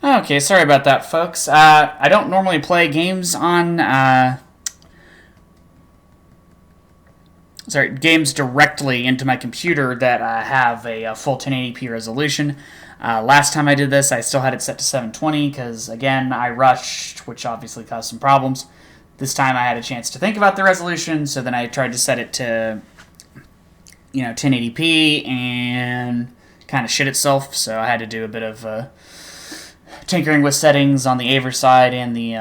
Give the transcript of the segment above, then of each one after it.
Okay, sorry about that, folks. I don't normally play games on, games directly into my computer that have a full 1080p resolution. Last time I did this, I still had it set to 720 because, again, I rushed, which obviously caused some problems. This time I had a chance to think about the resolution, so then I tried to set it to, 1080p and kind of shit itself, so I had to do a bit of tinkering with settings on the Aver side and the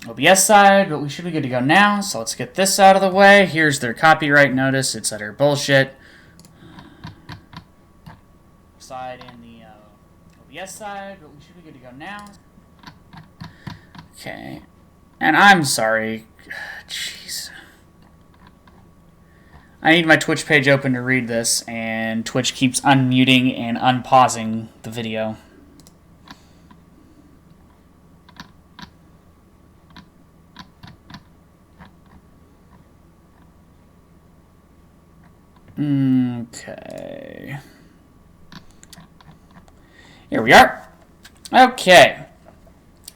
OBS side, but we should be good to go now. So let's get this out of the way. Here's their copyright notice. It's utter bullshit. Side and the OBS side, but we should be good to go now. Okay. And I'm sorry. Jeez. I need my Twitch page open to read this, and Twitch keeps unmuting and unpausing the video. Okay. Here we are. Okay.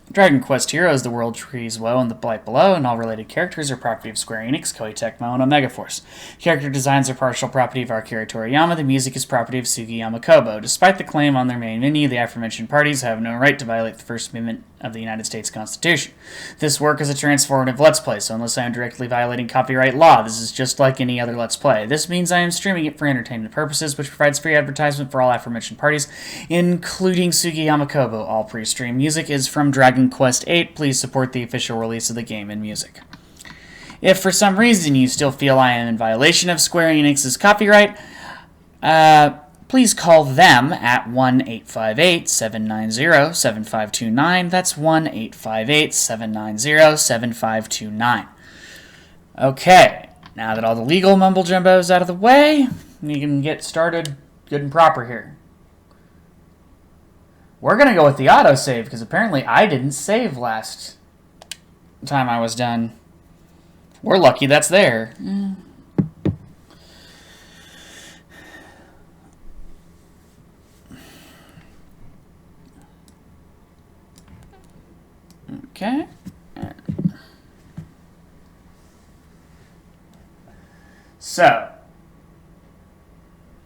Dragon Quest Heroes, The World Trees Woe, and The Blight Below, and all related characters are property of Square Enix, Koei Tecmo, and Omega Force. Character designs are partial property of Akira Toriyama. The music is property of Sugiyama Kobo. Despite the claim on their main menu, the aforementioned parties have no right to violate the First Amendment of the United States Constitution. This work is a transformative Let's Play, so unless I am directly violating copyright law, this is just like any other Let's Play. This means I am streaming it for entertainment purposes, which provides free advertisement for all aforementioned parties, including Sugiyama Kobo. All pre-stream music is from Dragon Quest VIII. Please support the official release of the game and music. If for some reason you still feel I am in violation of Square Enix's copyright, please call them at 1-858-790-7529. That's 1-858-790-7529. Okay, now that all the legal mumble jumbo is out of the way, we can get started good and proper here. We're going to go with the autosave, because apparently I didn't save last time I was done. We're lucky that's there. Okay. So,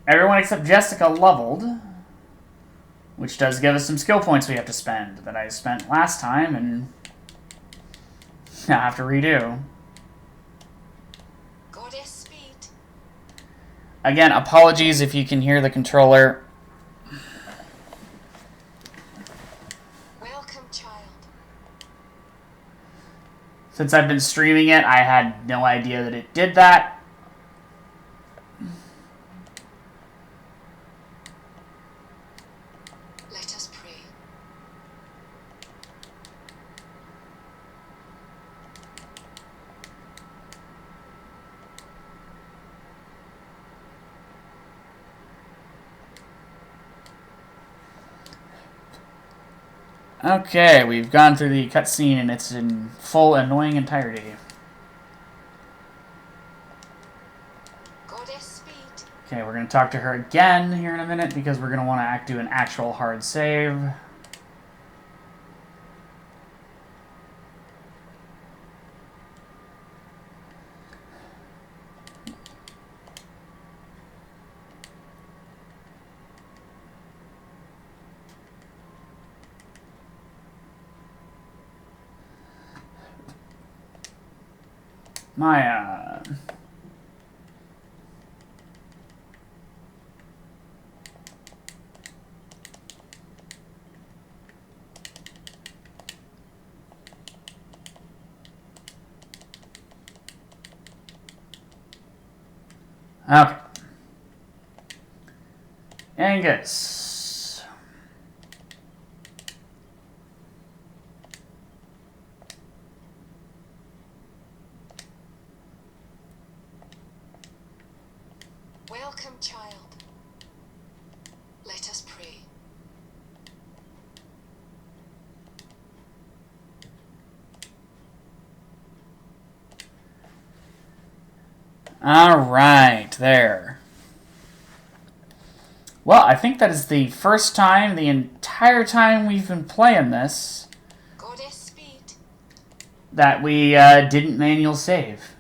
everyone except Jessica leveled, which does give us some skill points we have to spend that I spent last time, and I have to redo. Goddess speed. Again, apologies if you can hear the controller. Welcome, child. Since I've been streaming it, I had no idea that it did that. Let us pray. Okay, we've gone through the cutscene and it's in full annoying entirety. Goddess speed. Okay, we're going to talk to her again here in a minute because we're going to want to do an actual hard save. My, Okay. Angus. Welcome, child. Let us pray. Alright, there. Well, I think that is the first time, the entire time we've been playing this, Goddess speed. that we didn't manual save.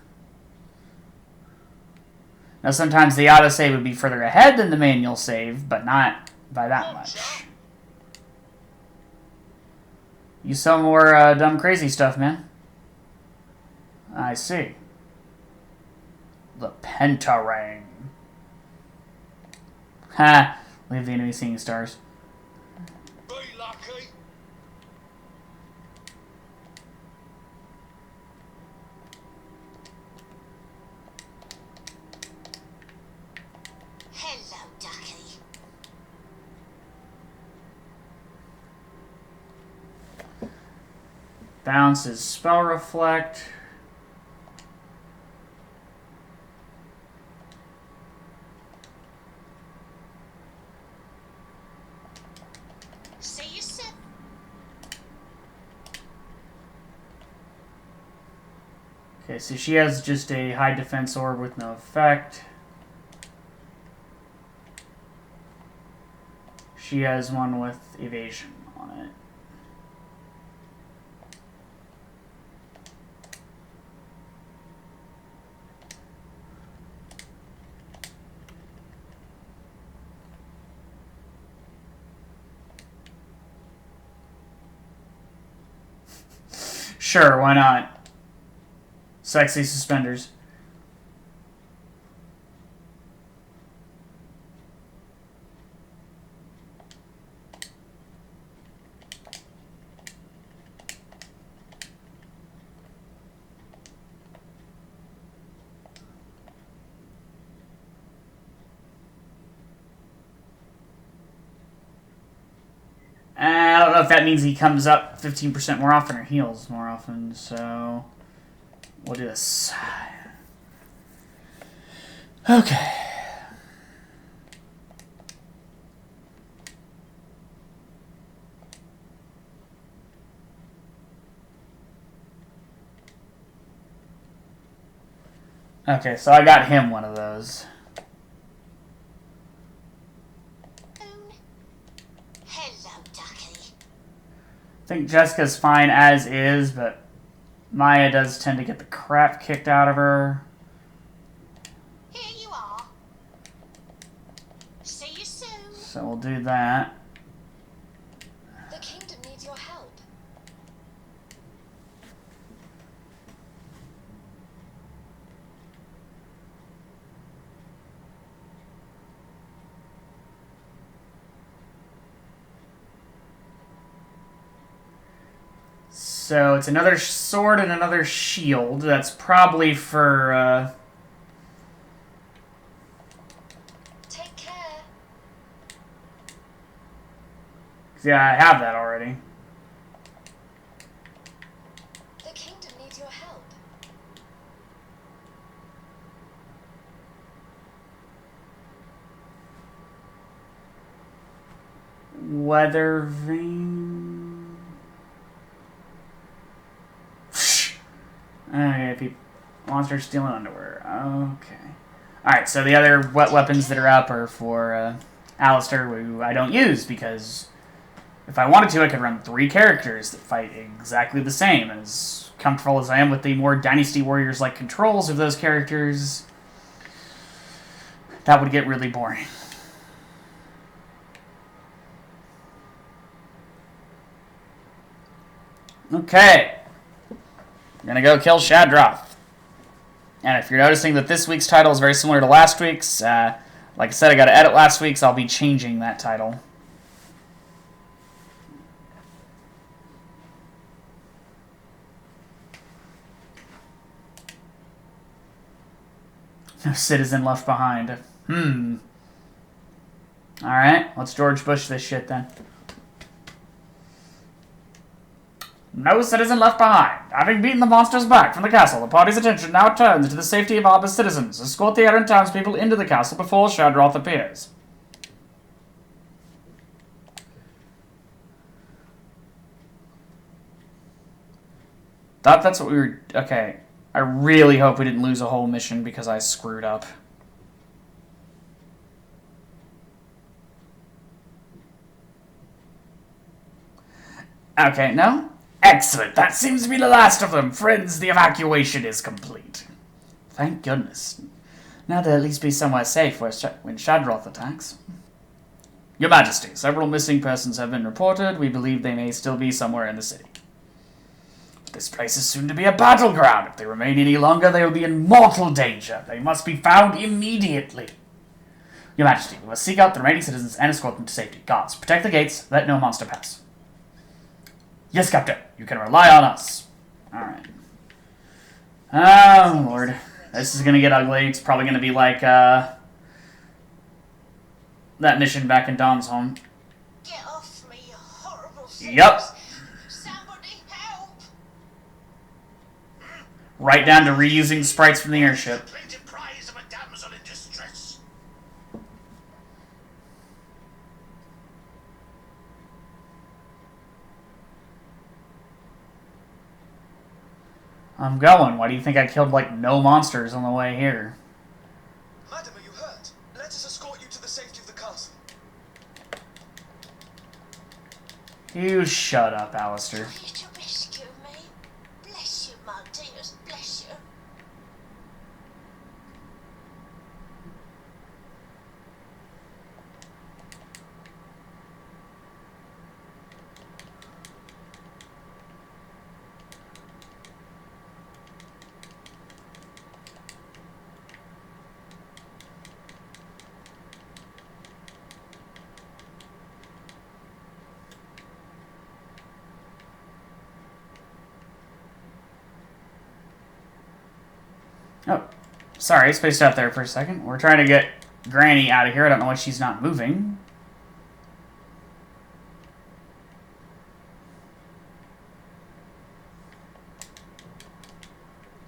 Now, sometimes the autosave would be further ahead than the manual save, but not by that much. You sell more dumb crazy stuff, man. I see. The Pentarang. Ha! Leave the enemy seeing stars. Be lucky. Hello, ducky. Bounce is spell reflect. See you soon. Okay, so she has just a high defense orb with no effect. She has one with evasion on it. Sure, why not? Sexy suspenders. I don't know if that means he comes up 15% more often or heals more often, so we'll do this. Okay. Okay, so I got him one of those. Hello, ducky. I think Jessica's fine as is, but Maya does tend to get the crap kicked out of her. Here you are. See you soon. So we'll do that. The kingdom needs your help. So it's another sword and another shield. That's probably for, Take care. yeah, I have that already. The kingdom needs your help. Weather vane. Okay, monsters stealing underwear. Okay. Alright, so the other wet weapons that are up are for Alistair, who I don't use because if I wanted to, I could run 3 characters that fight exactly the same. And as comfortable as I am with the more Dynasty Warriors-like controls of those characters, that would get really boring. Okay. I'm gonna go kill Shad-rooth. And if you're noticing that this week's title is very similar to last week's, like I said, I gotta edit last week's, I'll be changing that title. No citizen left behind. Alright, let's George Bush this shit then. No citizen left behind. Having beaten the monsters back from the castle, the party's attention now turns to the safety of Arbor's citizens. Escort the errant townspeople into the castle before Shad-rooth appears. Thought that's what we were... Okay. I really hope we didn't lose a whole mission because I screwed up. Okay, no? Excellent. That seems to be the last of them. Friends, the evacuation is complete. Thank goodness. Now they'll at least be somewhere safe when Shad-rooth attacks. Your Majesty, several missing persons have been reported. We believe they may still be somewhere in the city. This place is soon to be a battleground. If they remain any longer, they will be in mortal danger. They must be found immediately. Your Majesty, we must seek out the remaining citizens and escort them to safety. Guards, protect the gates. Let no monster pass. Yes, Captain. You can rely on us. Alright. Oh, Lord. This is going to get ugly. It's probably going to be like, that mission back in Dawn's home. Get off me, you horrible things. Yep. Somebody help! Right down to reusing sprites from the airship. Plated prize of a damsel in distress. I'm going. Why do you think I killed, like, no monsters on the way here? Madam, are you hurt? Let us escort you to the safety of the castle. You shut up, Alistair. You to rescue me? Bless you, my dears, bless you. Oh, sorry, spaced out there for a second. We're trying to get Granny out of here. I don't know why she's not moving.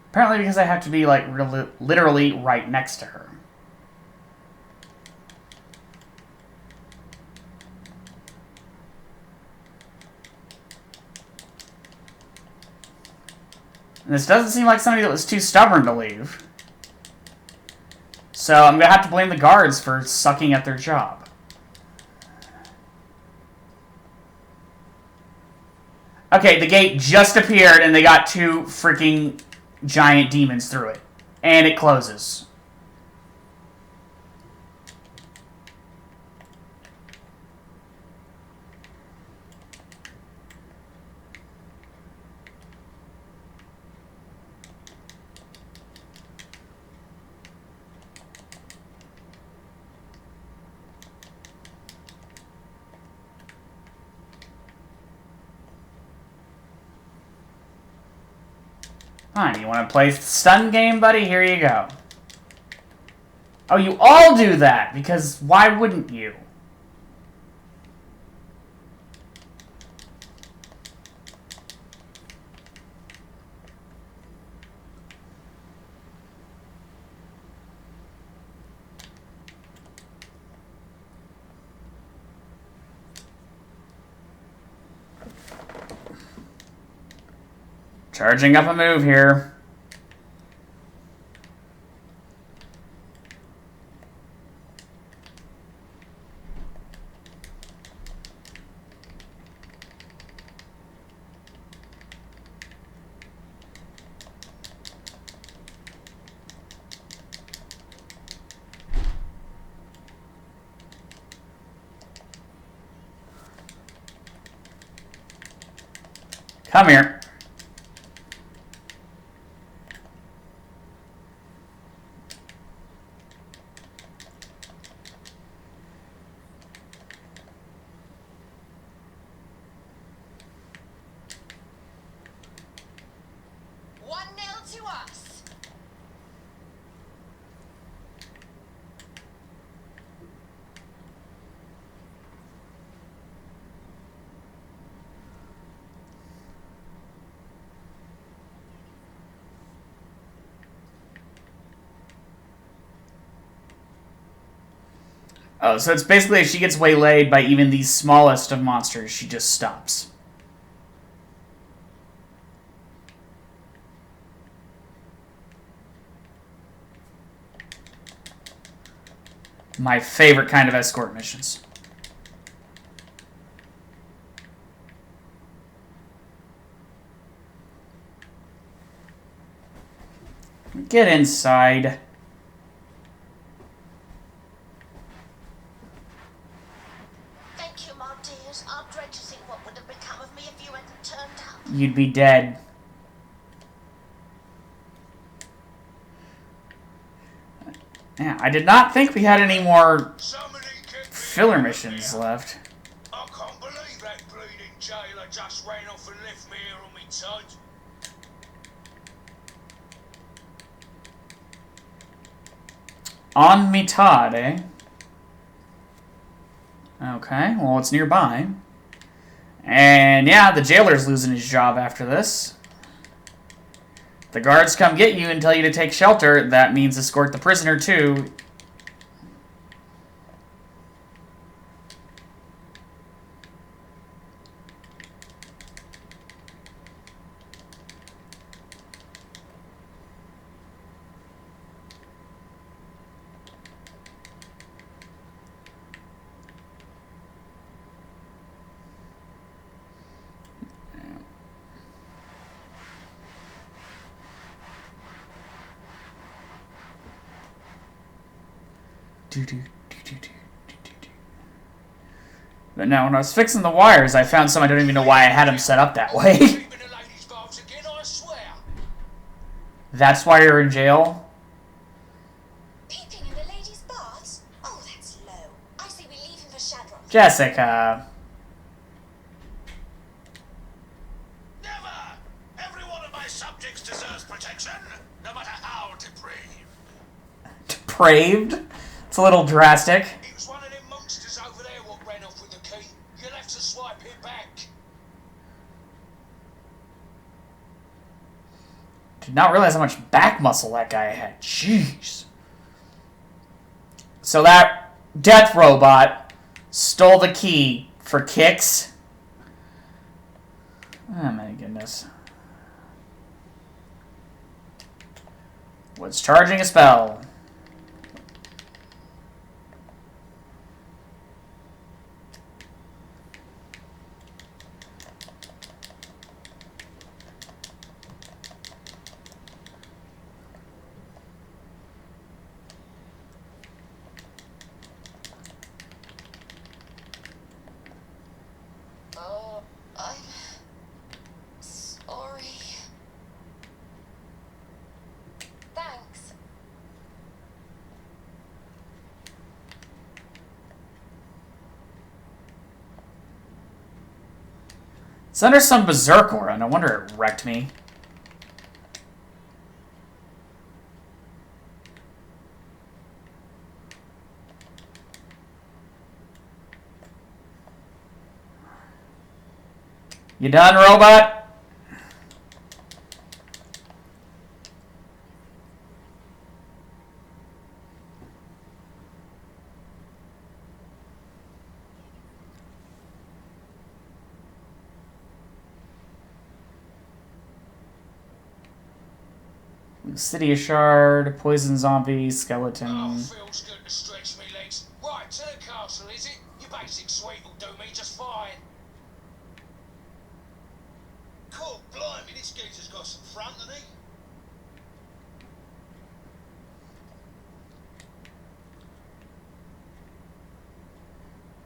Apparently because I have to be, like, literally right next to her. And this doesn't seem like somebody that was too stubborn to leave. So I'm going to have to blame the guards for sucking at their job. Okay, the gate just appeared and they got two freaking giant demons through it. And it closes. Fine, you want to play the stun game, buddy? Here you go. Oh, you all do that, because why wouldn't you? Charging up a move here. Come here. To us. Oh, so it's basically if she gets waylaid by even the smallest of monsters, she just stops. My favorite kind of escort missions. Get inside. Thank you, my dears. I dread to think what would have become of me if you hadn't turned up. You'd be dead. Yeah, I did not think we had any more Somebody kept me filler out of missions there. left. I can't believe that bleeding jailer just ran off and left me here on me side. On Mitad, eh? Okay, well, it's nearby. And yeah, the jailer's losing his job after this. The guards come get you and tell you to take shelter. That means escort the prisoner too. But now, when I was fixing the wires, I found some. I don't even know why I had them set up that way. Keeping the ladies' baths again, I swear. That's why you're in jail? Peeping in the ladies' baths? Oh, that's low. I say we leave him for Shad-rooth. Jessica. Never! Every one of my subjects deserves protection, no matter how depraved. Depraved? It's a little drastic. It was one of them monsters over there what ran off with the key. You'll have to swipe it back. Did not realize how much back muscle that guy had. Jeez. So that death robot stole the key for kicks. Oh my goodness. Was charging a spell. I'm sorry. Thanks. It's under some berserk aura. No wonder it wrecked me. You done, robot? City of Shard, poison zombie, skeleton. Oh, feels good to stretch me legs. Right, to the castle, is it? Your basic suite will do me just fine. Cool, blimey, this geezer's got some front, hasn't he?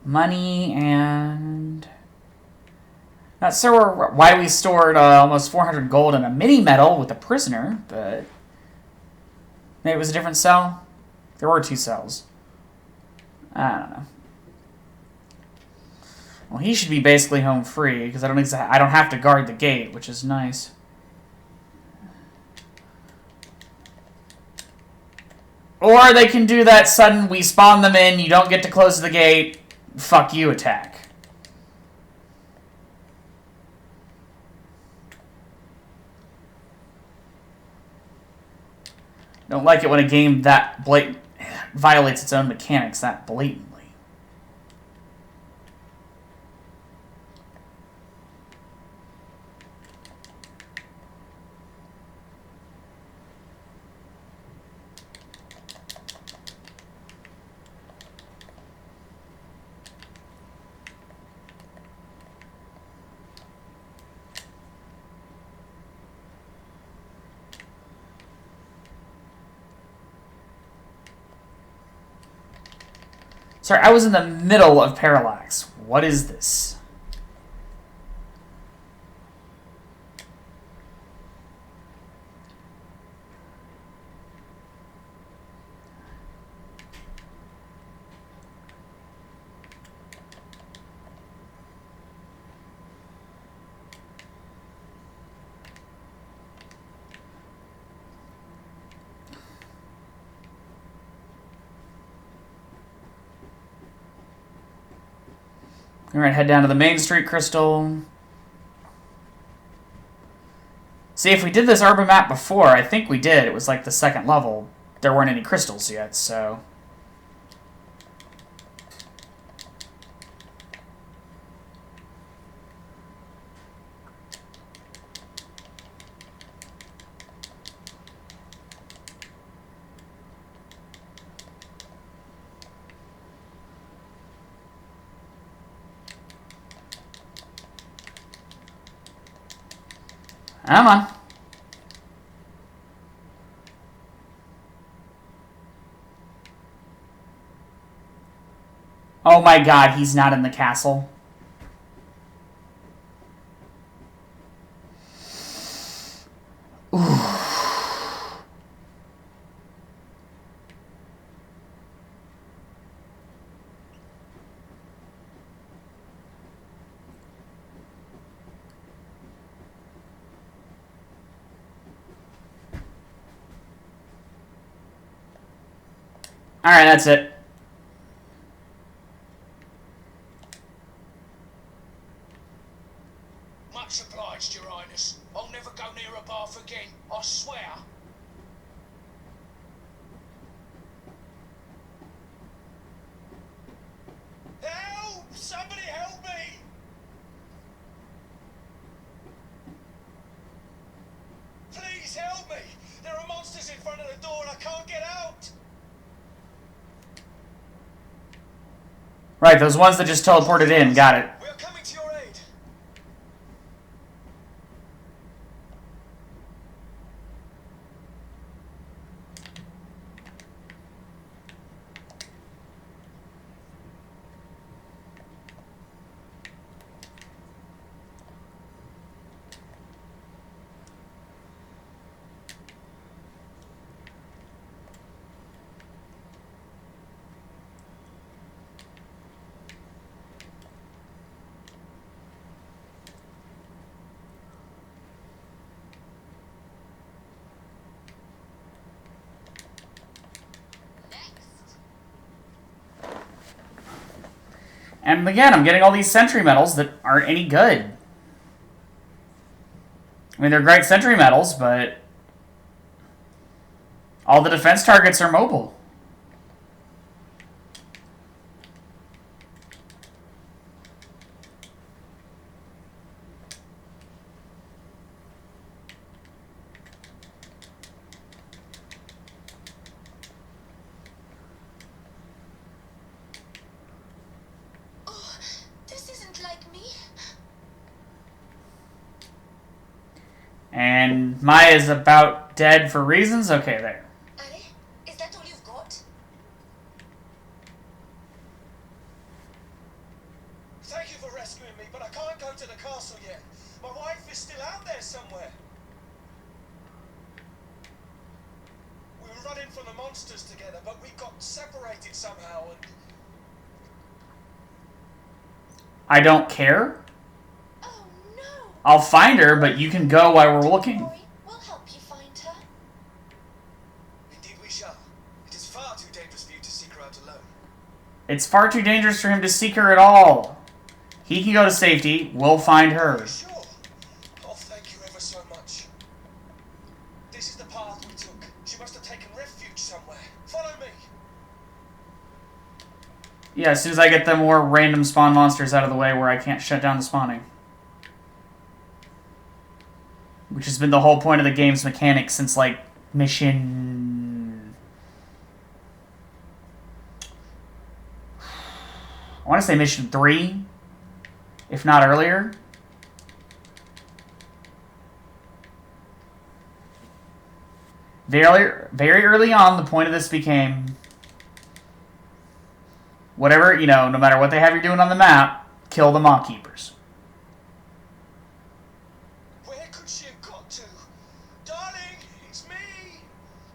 Money and... Not sure why we stored almost 400 gold in a mini medal with a prisoner, but maybe it was a different cell. There were 2 cells. I don't know. Well, he should be basically home free because I don't have to guard the gate, which is nice. Or they can do that sudden we spawn them in, you don't get to close the gate, fuck you attack. Don't like it when a game that violates its own mechanics that blatantly. Sorry, I was in the middle of Parallax. What is this? Alright, head down to the Main Street Crystal. See, if we did this urban map before, I think we did. It was like the second level. There weren't any crystals yet, so... Come on. Oh my god, he's not in the castle. Ooh. Alright, that's it. Much obliged, Your Highness. I'll never go near a bath again, I swear. Help! Somebody help me! Please help me! There are monsters in front of the door and I can't get out! Right, those ones that just teleported in. Got it. We are coming to your aid. And again, I'm getting all these sentry medals that aren't any good. I mean, they're great sentry medals, but all the defense targets are mobile. Oh, this isn't like me. And Maya's about dead for reasons? Okay, there. Annie, is that all you've got? Thank you for rescuing me, but I can't go to the castle yet. My wife is still out there somewhere. We were running from the monsters together, but we got separated somehow and... Oh, I don't care. Oh no! I'll find her, but you can go while we're looking. Don't worry, we'll help you find her. Indeed we shall. It is far too dangerous for you to seek her out alone. It's far too dangerous for him to seek her at all. He can go to safety. We'll find her. Sure. Oh, thank you ever so much. This is the path we took. She must have taken refuge somewhere. Follow me. Yeah, as soon as I get the more random spawn monsters out of the way where I can't shut down the spawning. Which has been the whole point of the game's mechanics since, like, mission... I want to say mission 3, if not earlier. Very early on, the point of this became... whatever, no matter what they have you doing on the map, kill the Maw Keepers. Where could she have got to? Darling, it's me.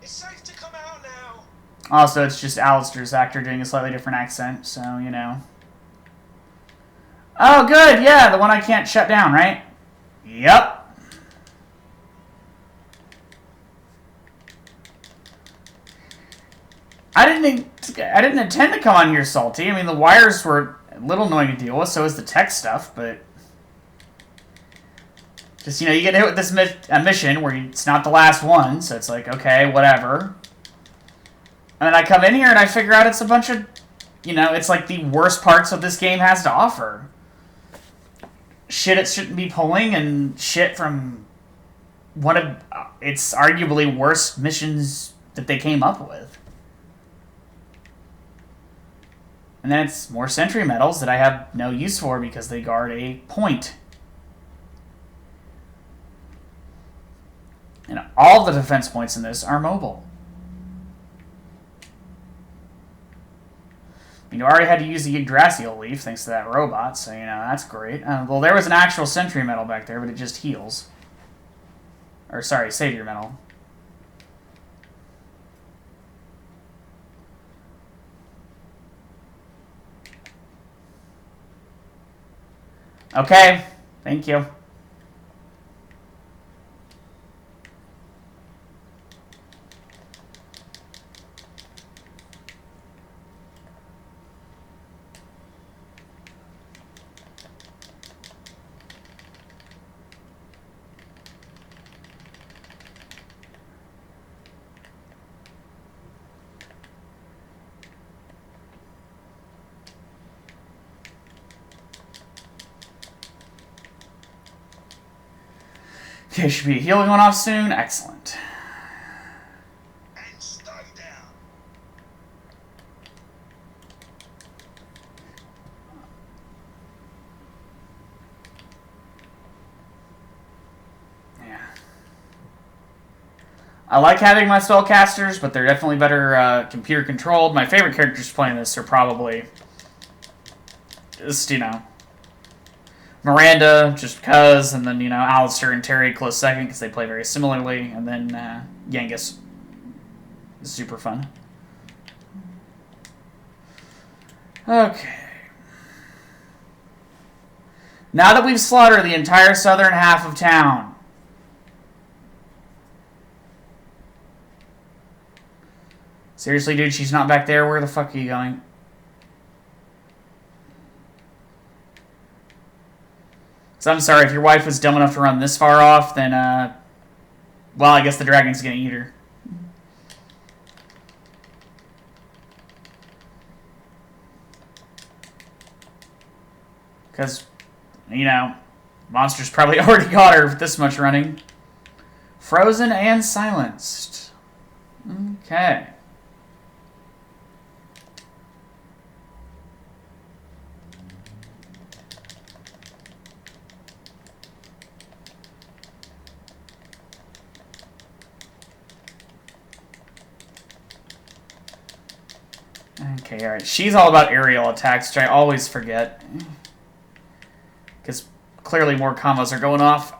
It's safe to come out now. Also, it's just Alistair's actor doing a slightly different accent, so, Oh, good, yeah, the one I can't shut down, right? Yep. I didn't intend to come on here salty. I mean, the wires were a little annoying to deal with, so is the tech stuff, but... Just, you get hit with this mission where it's not the last one, so it's like, okay, whatever. And then I come in here and I figure out it's a bunch of... it's like the worst parts of this game has to offer. Shit it shouldn't be pulling, and shit from one of its arguably worst missions that they came up with. And then it's more sentry medals that I have no use for because they guard a point. And all the defense points in this are mobile. You already had to use the Yggdrasil leaf thanks to that robot, so, that's great. Well, there was an actual sentry medal back there, but it just heals. Or, sorry, savior medal. Okay, thank you. Okay, should be a heal going off soon. Excellent. And stay down. Yeah. I like having my spellcasters, but they're definitely better computer controlled. My favorite characters playing this are probably just, Miranda, just because, and then, Alistair and Terry close second because they play very similarly, and then Genghis is super fun. Okay. Now that we've slaughtered the entire southern half of town, seriously, dude, she's not back there? Where the fuck are you going? So I'm sorry, if your wife was dumb enough to run this far off, then, well, I guess the dragon's gonna eat her. Because, monsters probably already got her with this much running. Frozen and silenced. Okay. Okay, alright. She's all about aerial attacks, which I always forget. Because clearly more combos are going off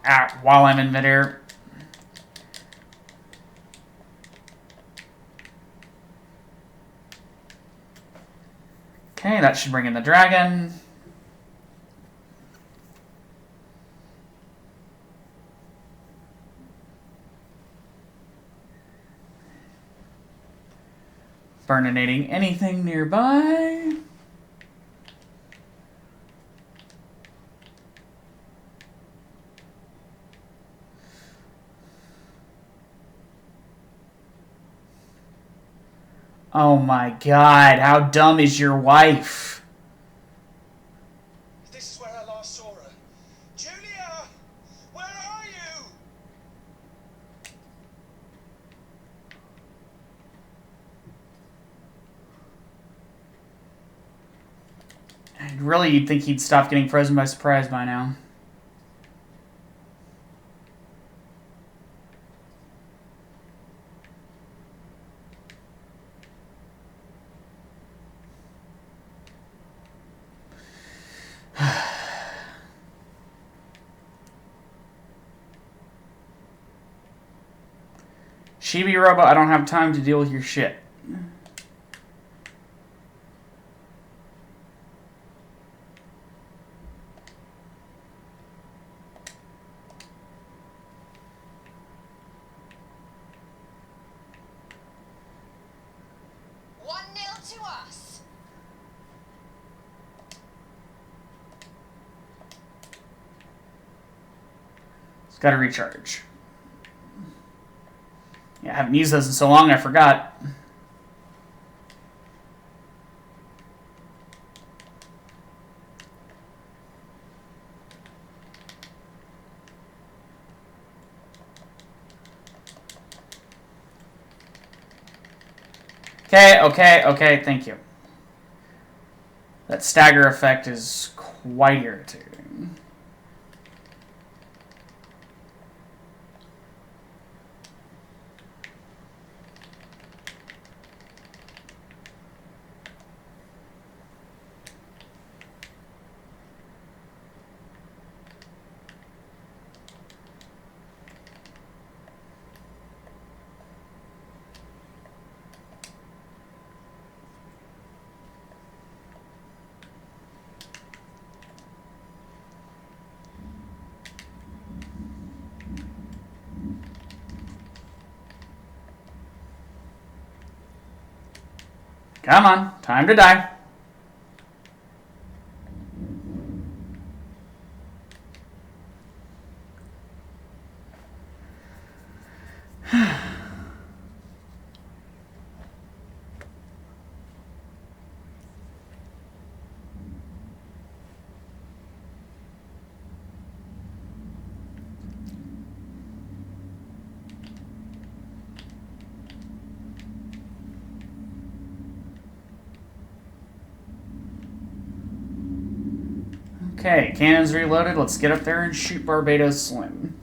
while I'm in midair. Okay, that should bring in the dragon. Burninating anything nearby. Oh my god, how dumb is your wife? This is where I last saw her. Julia! Where are you? Really, you'd think he'd stop getting frozen by surprise by now. Chibi robot, I don't have time to deal with your shit. To us. It's got to recharge. Yeah, I haven't used those in so long, I forgot. Okay, thank you. That stagger effect is quite irritating. Come on, time to die. Okay, cannons reloaded. Let's get up there and shoot Barbados Slim.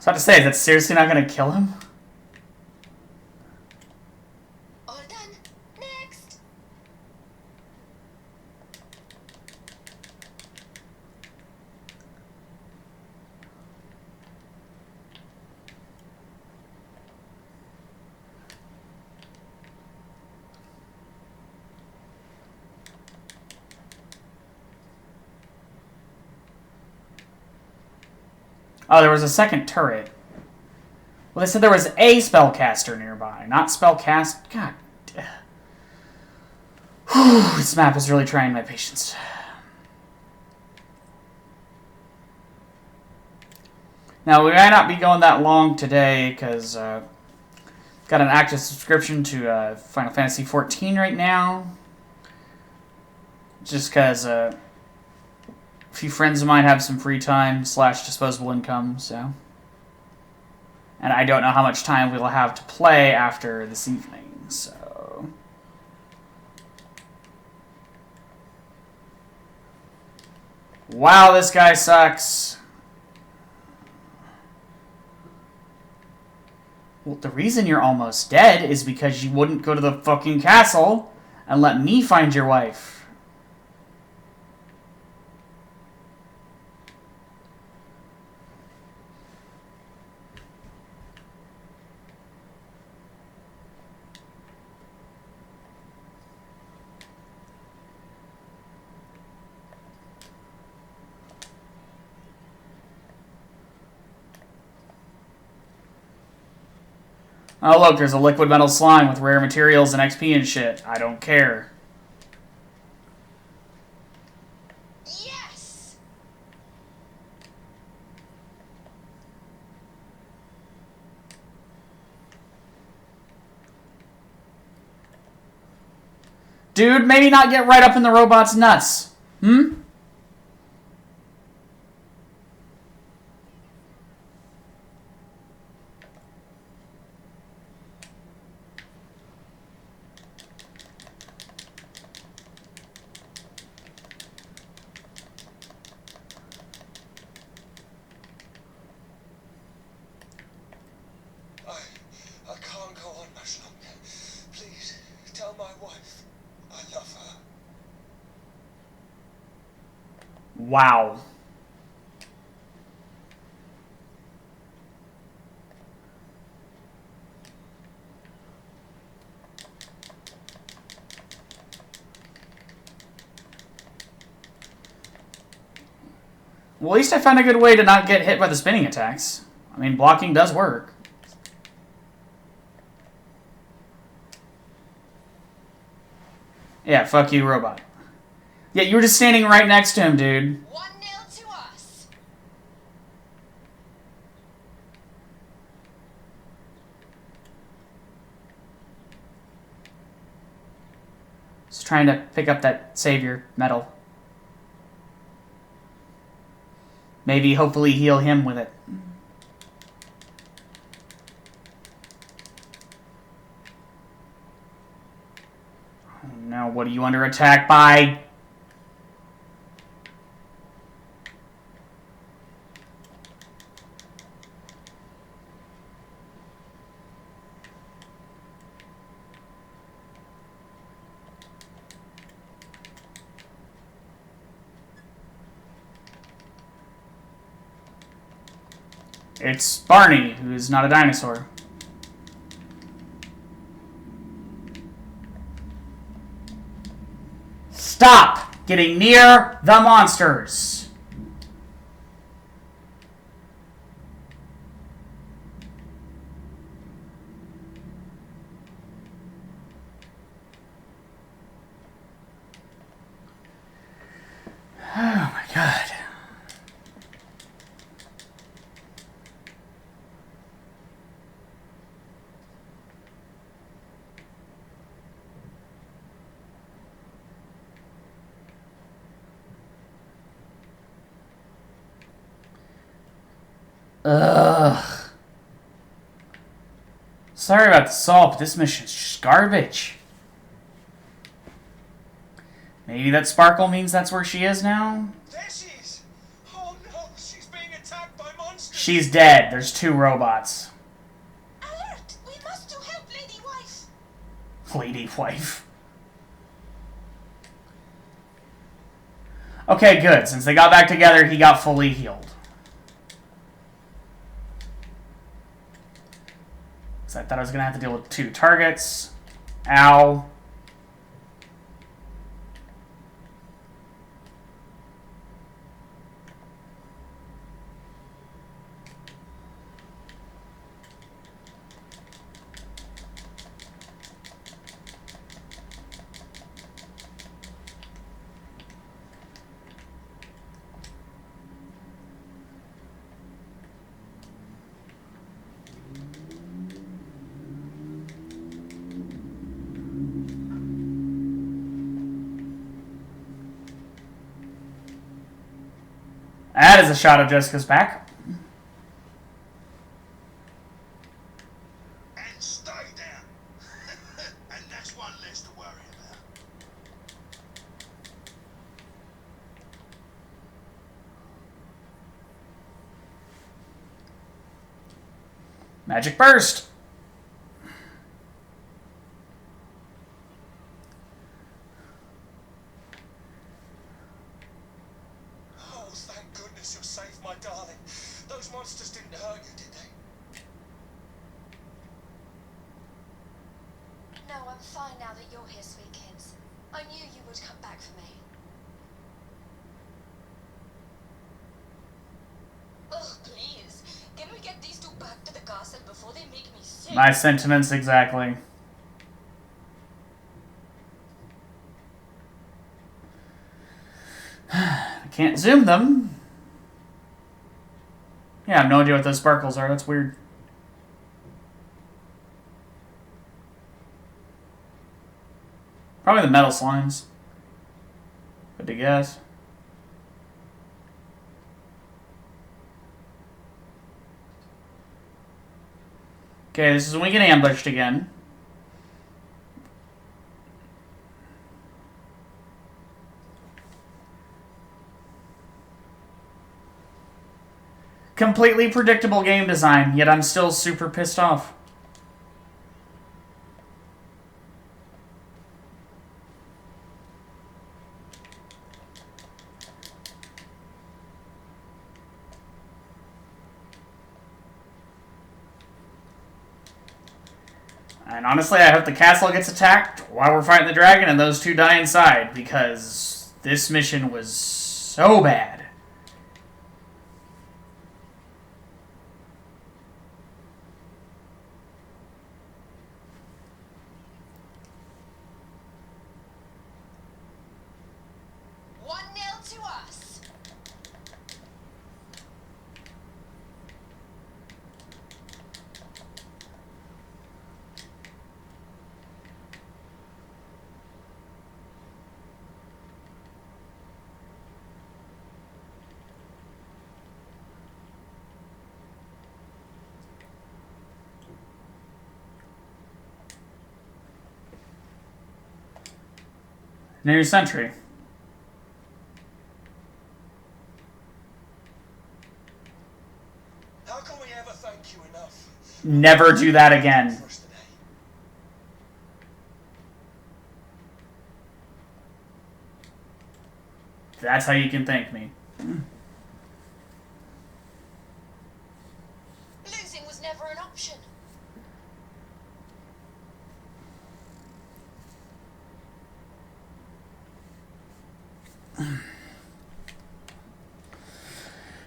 I was about to say, is that seriously not going to kill him? All done. Next. Oh, there was a second turret. Well, they said there was a spellcaster nearby, not spellcast. God. Whew, this map is really trying my patience. Now, we might not be going that long today, because got an active subscription to Final Fantasy XIV right now. Just because a few friends of mine have some free time / disposable income, so. And I don't know how much time we'll have to play after this evening, so. Wow, this guy sucks. Well, the reason you're almost dead is because you wouldn't go to the fucking castle and let me find your wife. Oh, look, there's a liquid metal slime with rare materials and XP and shit. I don't care. Yes. Dude, maybe not get right up in the robot's nuts. Hmm? Wow. Well, at least I found a good way to not get hit by the spinning attacks. I mean, blocking does work. Yeah, fuck you, robot. Yeah, you were just standing right next to him, dude. 1-0 to us. Just trying to pick up that savior medal. Maybe, hopefully, heal him with it. Oh, no, what are you under attack by? It's Barney, who is not a dinosaur. Stop getting near the monsters. Oh my god. Ugh. Sorry about the salt, but this mission's just garbage. Maybe that sparkle means that's where she is now? There she is! Oh no, she's being attacked by monsters! She's dead. There's 2 robots. Alert! We must to help Lady Wife. Lady wife. Okay, good. Since they got back together, he got fully healed. So I thought I was going to have to deal with 2 targets. Ow. That is a shot of Jessica's back. And stay there. And that's one less to worry about. Magic Burst. Oh, thank goodness you're safe, my darling. Those monsters didn't hurt you, did they? No, I'm fine now that you're here, sweet kids. I knew you would come back for me. Oh, please. Can we get these 2 back to the castle before they make me sick? My sentiments exactly. I can't zoom them. Yeah, I have no idea what those sparkles are. That's weird. Probably the metal slimes. Good to guess. Okay, this is when we get ambushed again. Completely predictable game design, yet I'm still super pissed off. And honestly, I hope the castle gets attacked while we're fighting the dragon and those two die inside, because this mission was so bad. To us. New century. How can we ever thank you enough? Never do that again. For us today. That's how you can thank me. Losing was never an option.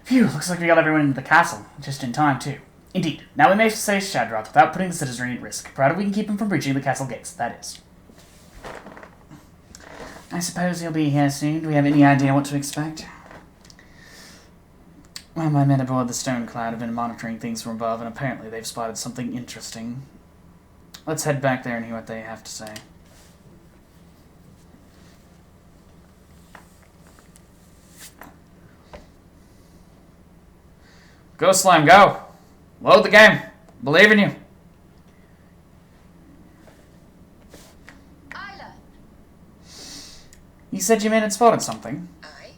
Phew, looks like we got everyone into the castle, just in time, too. Indeed. Now we may say Shad-rooth without putting the citizenry at risk, provided we can keep him from breaching the castle gates, that is. I suppose he'll be here soon. Do we have any idea what to expect? Well, my men aboard the Stone Cloud have been monitoring things from above, and apparently they've spotted something interesting. Let's head back there and hear what they have to say. Go, Slime, go! Load the game! Believe in you! Isla. You said your men had spotted something. I.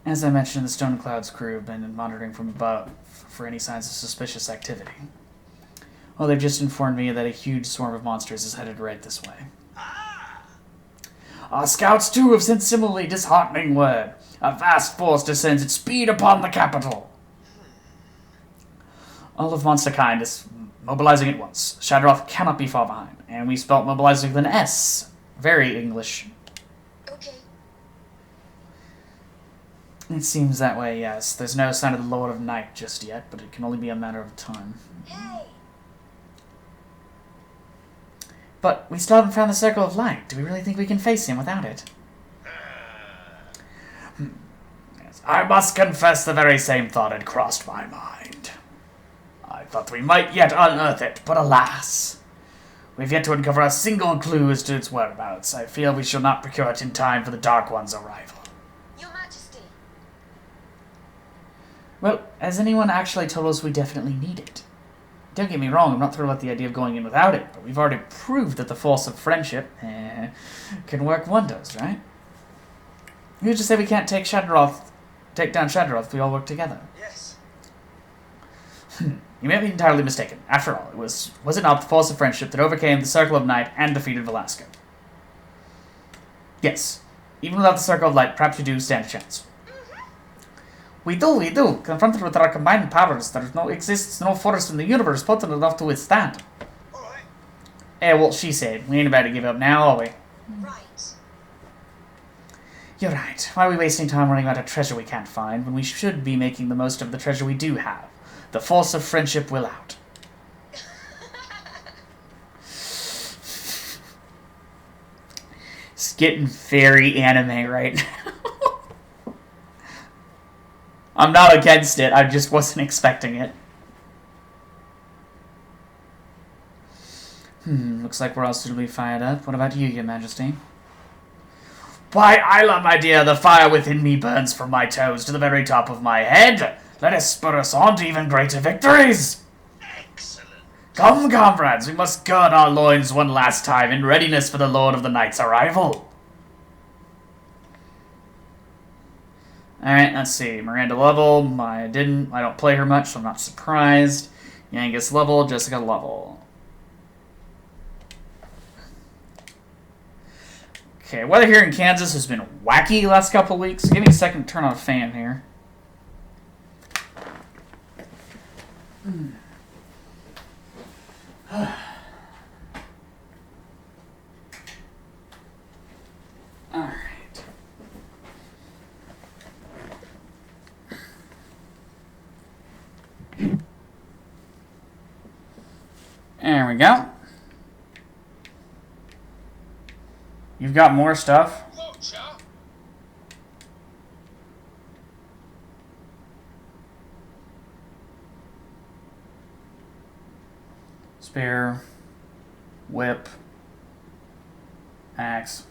As I mentioned, the Stone Cloud's crew have been monitoring from above for any signs of suspicious activity. Well, they've just informed me that a huge swarm of monsters is headed right this way. Our scouts, too, have sent similarly disheartening word. A vast force descends at speed upon the capital. All of monsterkind is mobilizing at once. Shad-rooth cannot be far behind, and we spelt mobilizing with an S. Very English. Okay. It seems that way, yes. There's no sign of the Lord of Night just yet, but it can only be a matter of time. Hey. But we still haven't found the Circle of Light. Do we really think we can face him without it? Yes, I must confess the very same thought had crossed my mind. I thought we might yet unearth it, but alas. We've yet to uncover a single clue as to its whereabouts. I feel we shall not procure it in time for the Dark One's arrival. Your Majesty. Well, has anyone actually told us we definitely need it? Don't get me wrong, I'm not thrilled about the idea of going in without it, but we've already proved that the force of friendship can work wonders, right? Who's to say we can't take down Shad-rooth if we all work together? Yes. You may be entirely mistaken. After all, was it not the force of friendship that overcame the Circle of Night and defeated Velasco? Yes. Even without the Circle of Light, perhaps we do stand a chance. We do. Confronted with our combined powers, there exists no force in the universe potent enough to withstand. Alright. Well, she said. We ain't about to give up now, are we? Right. You're right. Why are we wasting time worrying about a treasure we can't find, when we should be making the most of the treasure we do have? The force of friendship will out. It's getting very anime right now. I'm not against it, I just wasn't expecting it. Looks like we're all suitably fired up. What about you, Your Majesty? Why, Isla, my dear, the fire within me burns from my toes to the very top of my head. Let us spur us on to even greater victories. Excellent. Come, comrades, we must gird our loins one last time in readiness for the Lord of the Night's arrival. Alright, let's see. Miranda level. I don't play her much, so I'm not surprised. Yangus level. Jessica level. Okay, weather here in Kansas has been wacky the last couple weeks. Give me a second to turn on a fan here. Alright. There we go. You've got more stuff. Watcher. Spear. Whip. Axe.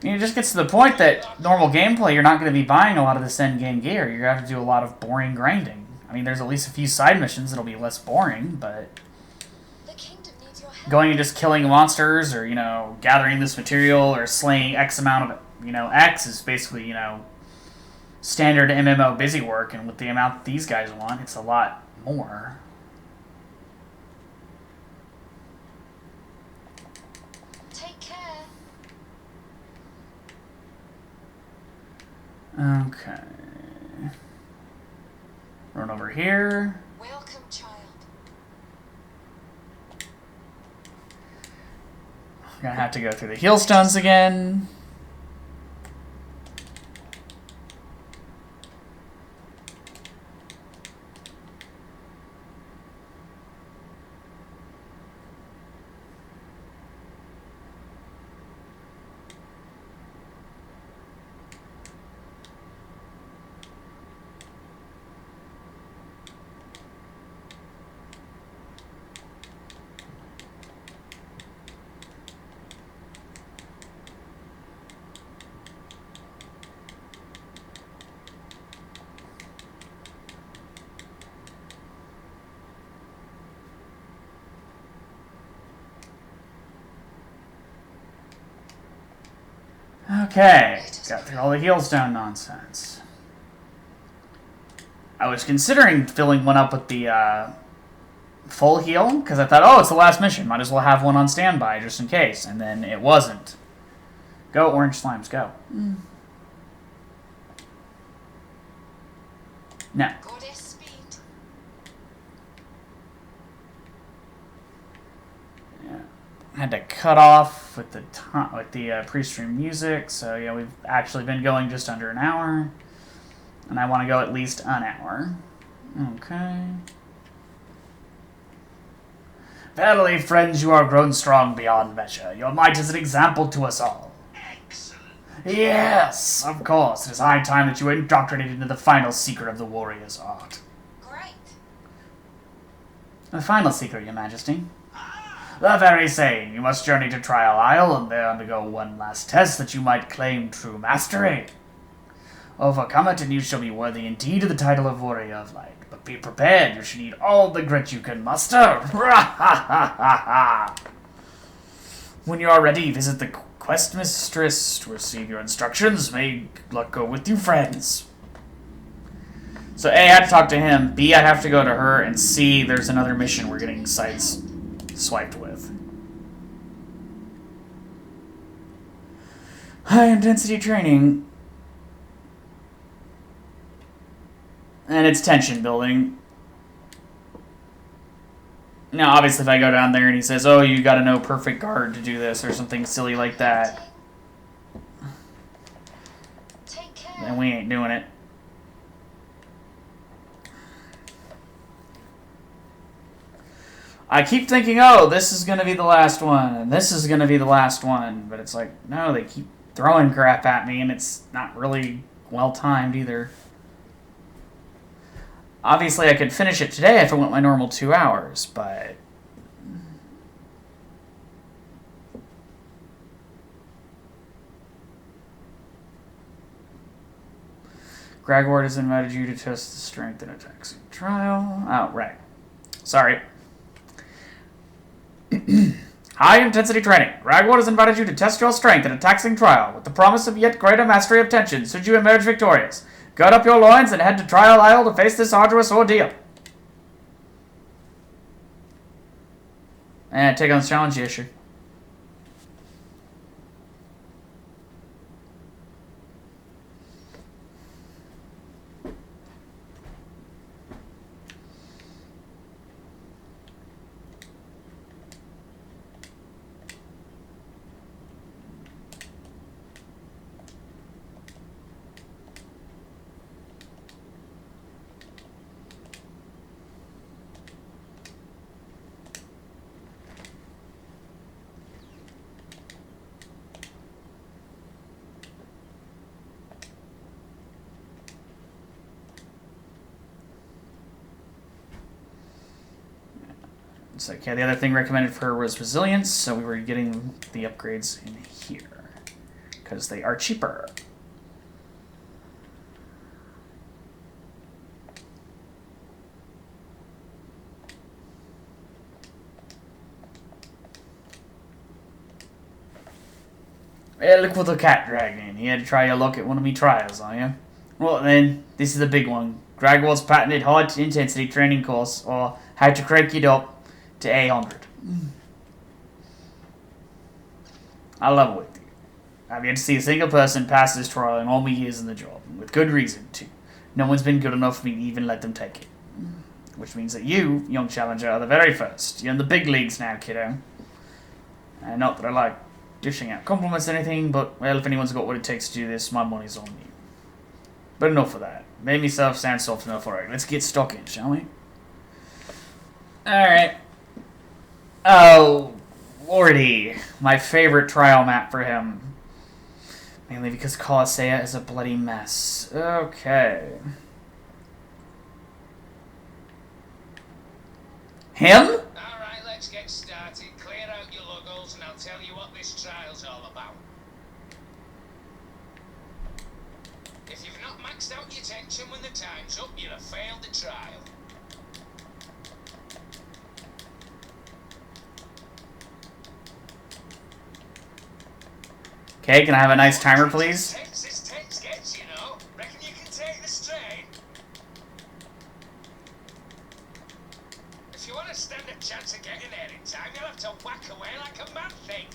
I mean, it just gets to the point that normal gameplay, you're not going to be buying a lot of this end-game gear. You're going to have to do a lot of boring grinding. I mean, there's at least a few side missions that'll be less boring, but The kingdom needs your help. going and just killing monsters or, you know, gathering this material or slaying X amount of, you know, X is basically, you know, standard MMO busy work, and with the amount that these guys want, it's a lot more. Take care. Okay. Run over here. Welcome, child. Gonna have to go through the heal stones again. Okay, got through all the heal stone nonsense. I was considering filling one up with the full heal, because I thought, oh, it's the last mission, might as well have one on standby just in case, and then it wasn't. Go, orange slimes, go. Now, Goddess speed. had to cut off with the pre-stream music, so yeah, we've actually been going just under an hour, and I want to go at least an hour. Okay. Verily, friends, you are grown strong beyond measure. Your might is an example to us all. Excellent. Yes, of course. It is high time that you were indoctrinated into the final secret of the warrior's art. Great. The final secret, Your Majesty. The very same. You must journey to Trial Isle and there undergo one last test that you might claim true mastery. Overcome it and you shall be worthy indeed of the title of Warrior of Light. But be prepared, you should need all the grit you can muster. When you are ready, visit the quest mistress to receive your instructions. May luck go with you, friends. So A, I have to talk to him. B, I have to go to her. And C, there's another mission we're getting sites swiped with. High intensity training. And it's tension building. Now, obviously, if I go down there and he says, oh, you gotta know perfect guard to do this, or something silly like that, Take care. then we ain't doing it. I keep thinking, oh, this is gonna be the last one, and this is gonna be the last one, but it's like, no, they keep throwing crap at me, and it's not really well-timed either. Obviously, I could finish it today if I went my normal 2 hours, but... Gragward has invited you to test the strength in a taxing trial. Oh, right. Sorry. High-intensity training. Gragward has invited you to test your strength in a taxing trial with the promise of yet greater mastery of tension should you emerge victorious. Gird up your loins and head to Trial Isle to face this arduous ordeal. And take on this challenge, yeah, sure. So, okay, the other thing recommended for her was resilience, so we were getting the upgrades in here. Because they are cheaper. Hey, look what the cat dragged in. You had to try your luck at one of me trials, are you? Well then, this is the big one. Dragwall's patented high-intensity training course, or how to crank it up to 800. I'll level with you. I've yet to see a single person pass this trial in all my years in the job, and with good reason, too. No one's been good enough for me to even let them take it. Which means that you, young challenger, are the very first. You're in the big leagues now, kiddo. Not that I like dishing out compliments or anything, but, well, if anyone's got what it takes to do this, my money's on you. But enough of that. Made myself sound soft enough. Alright, let's get stuck in, shall we? Alright. Oh, lordy. My favorite trial map for him. Mainly because Colossia is a bloody mess. Okay. Him? Alright, let's get started. Clear out your luggles and I'll tell you what this trial's all about. If you've not maxed out your tension when the time's up, you'll have failed the trial. Okay, can I have a nice timer, please? Tense this tense gets, you know. Reckon you can take the strain? If you want to stand a chance of getting there in time, you'll have to whack away like a mad thing.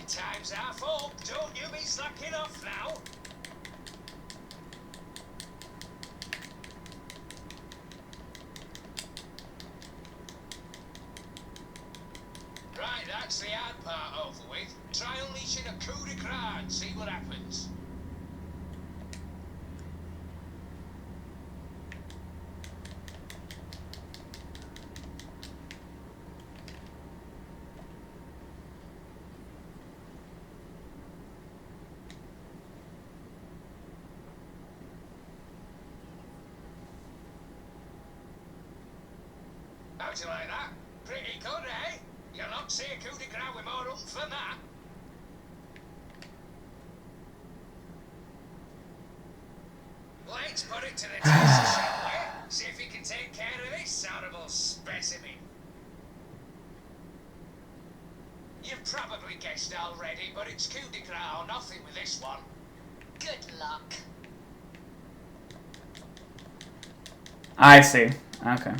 Time's half up, don't you be slacking off now. Right, that's the hard part over with. Try unleashing a coup de grace and see what happens. How'd you like that? Pretty good, eh? You'll not see a coup de grace with more oomph than that. Let's put it to the test, shall we? See if you can take care of this horrible specimen. You've probably guessed already, but it's coup de grace or nothing with this one. Good luck. I see. Okay.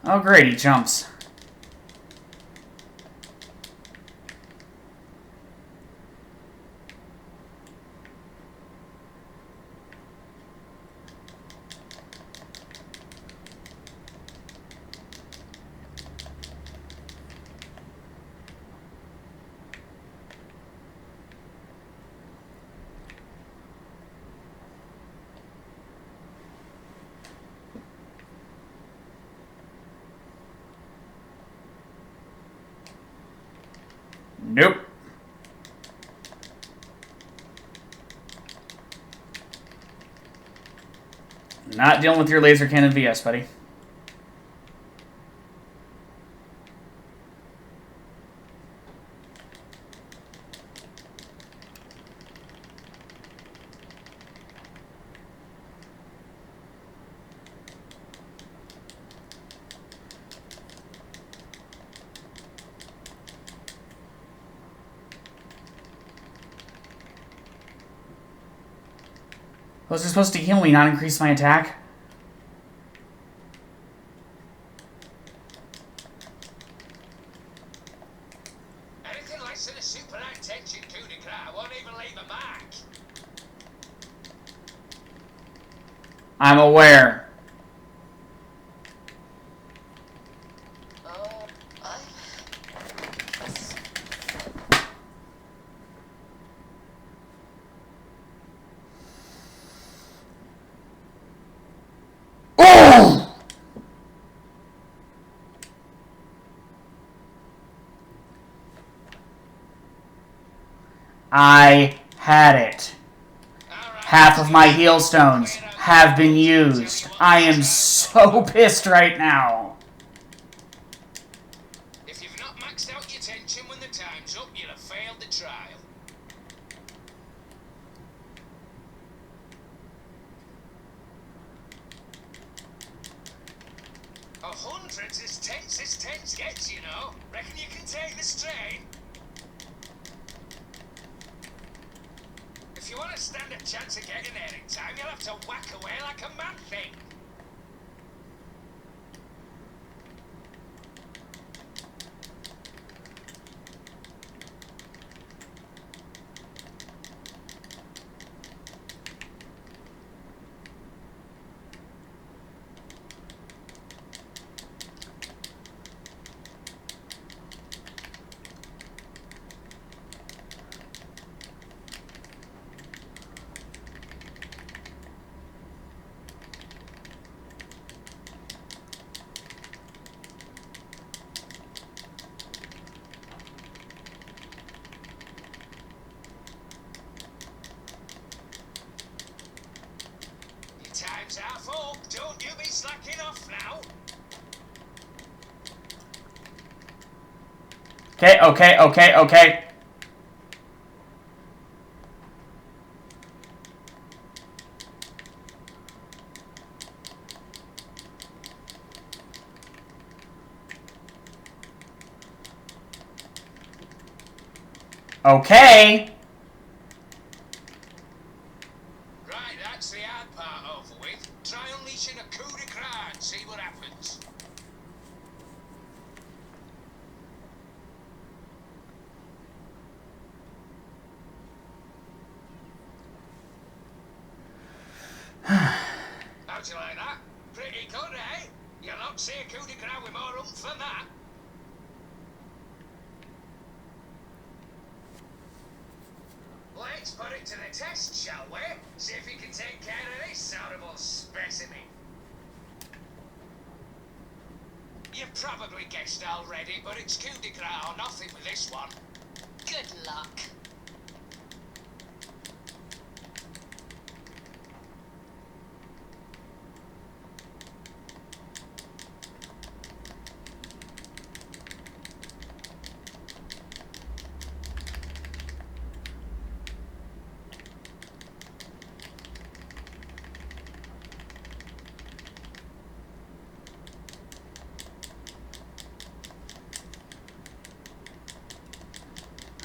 Oh, great, he jumps. Nope. Not dealing with your laser cannon VS, buddy. Was it supposed to heal me, not increase my attack? Anything less than a super high tension coup de grace won't even leave a mark. I'm aware. Oh, I... Oh! I had it. Half of my heal stones have been used. I am so pissed right now. If you've not maxed out your tension when the time's up, you'll have failed the trial. Hundreds as tense gets, you know. Reckon you can take the strain? If you want to stand a chance of getting there in time, you'll have to whack away like a mad thing. Time's half up. Don't you be slacking off now. Okay. Okay. Right, that's the hard part over with. Try unleashing a coup de grace and see what happens. How'd you like that? Pretty good, eh? You'll not see a coup de grace with more oomph than that. Let's put it to the test, shall we? See if you can take care of this horrible specimen. You've probably guessed already, but it's coup de grace or nothing with this one. Good luck.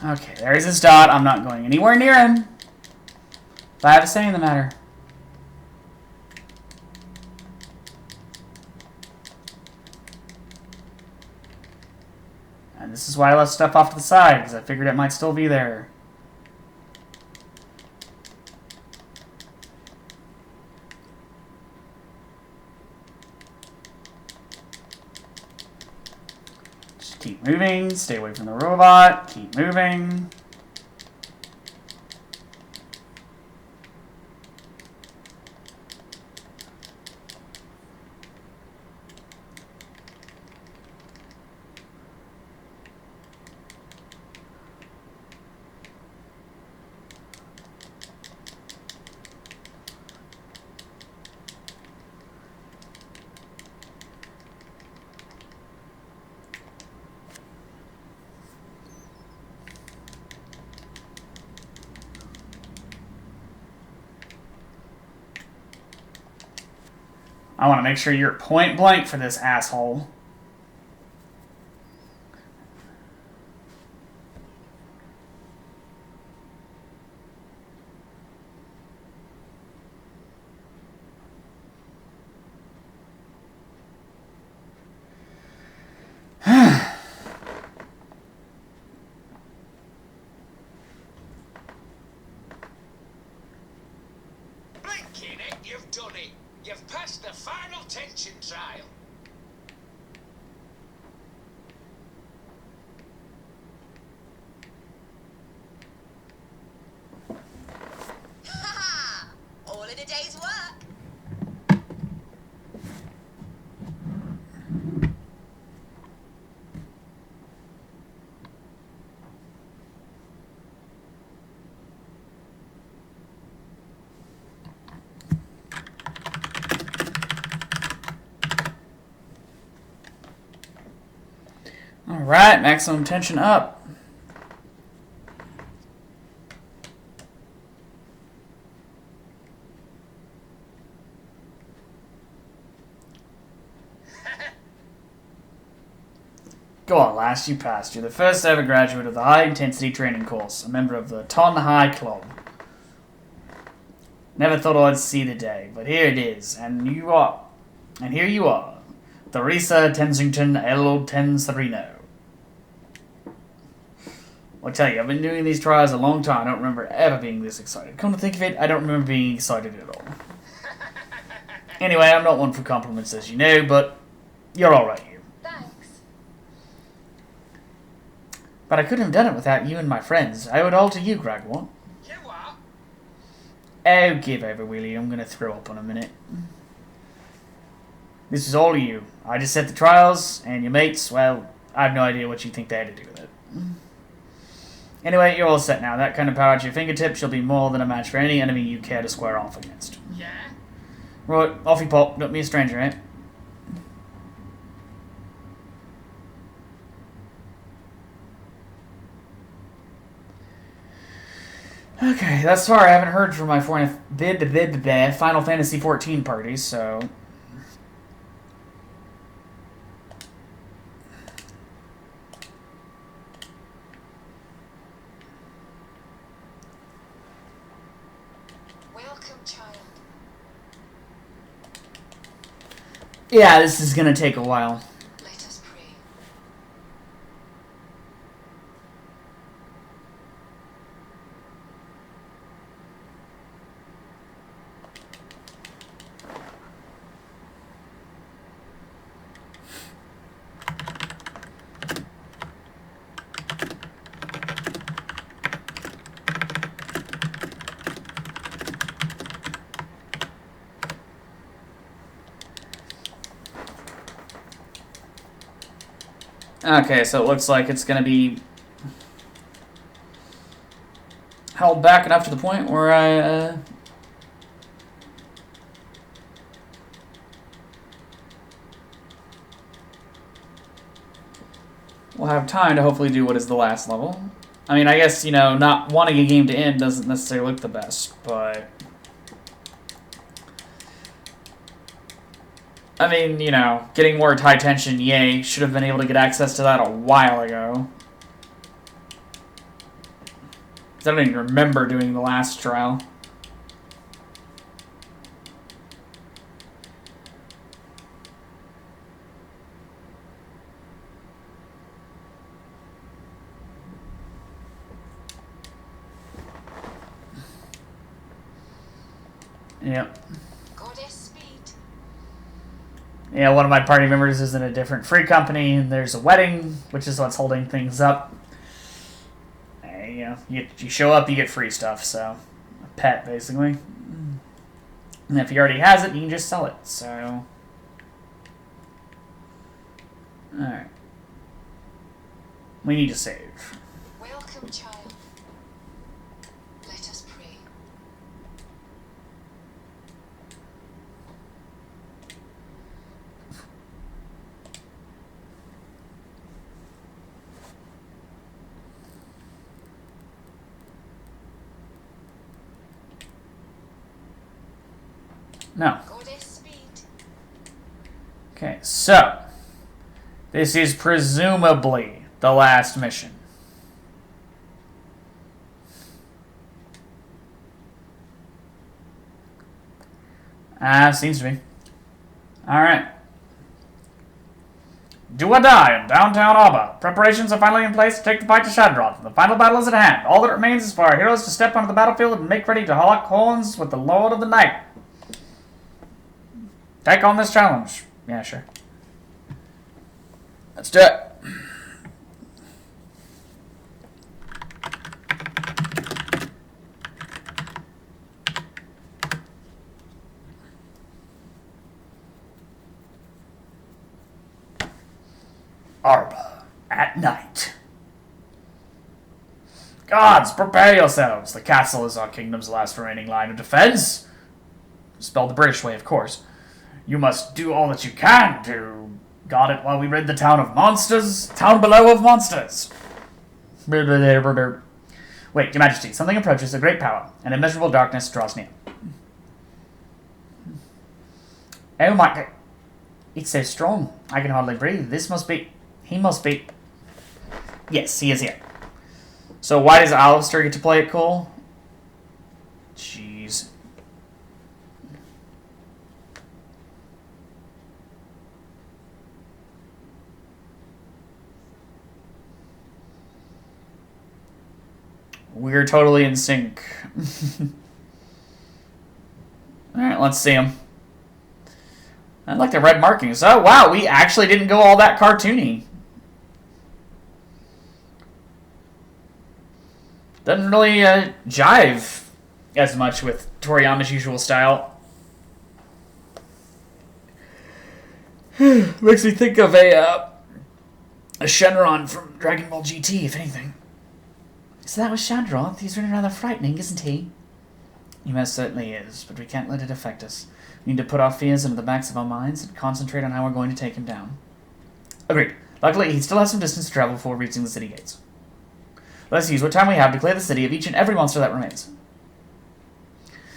Okay, there's his dot. I'm not going anywhere near him. If I have a say in the matter. And this is why I left stuff off to the side, because I figured it might still be there. Just keep moving, stay away from the robot, keep moving. I want to make sure you're point blank for this asshole. Blinking it, you've done it. You've passed the final tension trial. Ha ha! All in a day's work. Alright, maximum tension up. Go on, lass, you passed. You're the first ever graduate of the High Intensity Training Course, a member of the Ton High Club. Never thought I'd see the day, but here it is, and here you are, Theresa Tensington L. Tenserino. I'll tell you, I've been doing these trials a long time. I don't remember ever being this excited. Come to think of it, I don't remember being excited at all. Anyway, I'm not one for compliments, as you know, but you're alright here. Thanks. But I couldn't have done it without you and my friends. I owe it all to you, Gregor. You what? Oh, give over, Willie. I'm going to throw up in a minute. This is all you. I just set the trials, and your mates, well, I have no idea what you think they had to do with it. Anyway, you're all set now. That kind of power at your fingertips, you'll be more than a match for any enemy you care to square off against. Yeah? Right, off you pop. Don't be a stranger, eh? Okay, thus far I haven't heard from my Final Fantasy XIV parties, so... Welcome, child. Yeah, this is gonna take a while. Let us pray. Okay, so it looks like it's gonna be held back enough to the point where I, will have time to hopefully do what is the last level. I mean, I guess, you know, not wanting a game to end doesn't necessarily look the best, but... I mean, you know, getting more high tension, yay. Should have been able to get access to that a while ago. I don't even remember doing the last trial. Yep. Goddess speed. Yeah, one of my party members is in a different free company, and there's a wedding, which is what's holding things up. You know, you show up, you get free stuff, so... A pet, basically. And if he already has it, you can just sell it, so... Alright. We need to save. Welcome, child. Let us pray. No. Goddess speed. Okay, so this is presumably the last mission. Seems to be. Alright. Do or die in downtown Alba. Preparations are finally in place to take the fight to Shad-rooth. The final battle is at hand. All that remains is for our heroes to step onto the battlefield and make ready to lock horns with the Lord of the Night. Take on this challenge. Yeah, sure. Let's do it. Arba at night. Gods, prepare yourselves. The castle is our kingdom's last remaining line of defense. Spelled the British way, of course. You must do all that you can to guard it while we rid the town of monsters. Town below of monsters. Wait, Your Majesty, something approaches a great power. An immeasurable darkness draws near. Oh my god. It's so strong. I can hardly breathe. This must be... He must be... Yes, he is here. So why does Alistair get to play it cool? Jeez. We're totally in sync. Alright, let's see him. I like the red markings. Oh, wow, we actually didn't go all that cartoony. Doesn't really jive as much with Toriyama's usual style. Makes me think of a Shenron from Dragon Ball GT, if anything. So that was Shad-rooth. He's really rather frightening, isn't he? He most certainly is, but we can't let it affect us. We need to put our fears into the backs of our minds and concentrate on how we're going to take him down. Agreed. Luckily, he still has some distance to travel before reaching the city gates. Let's use what time we have to clear the city of each and every monster that remains.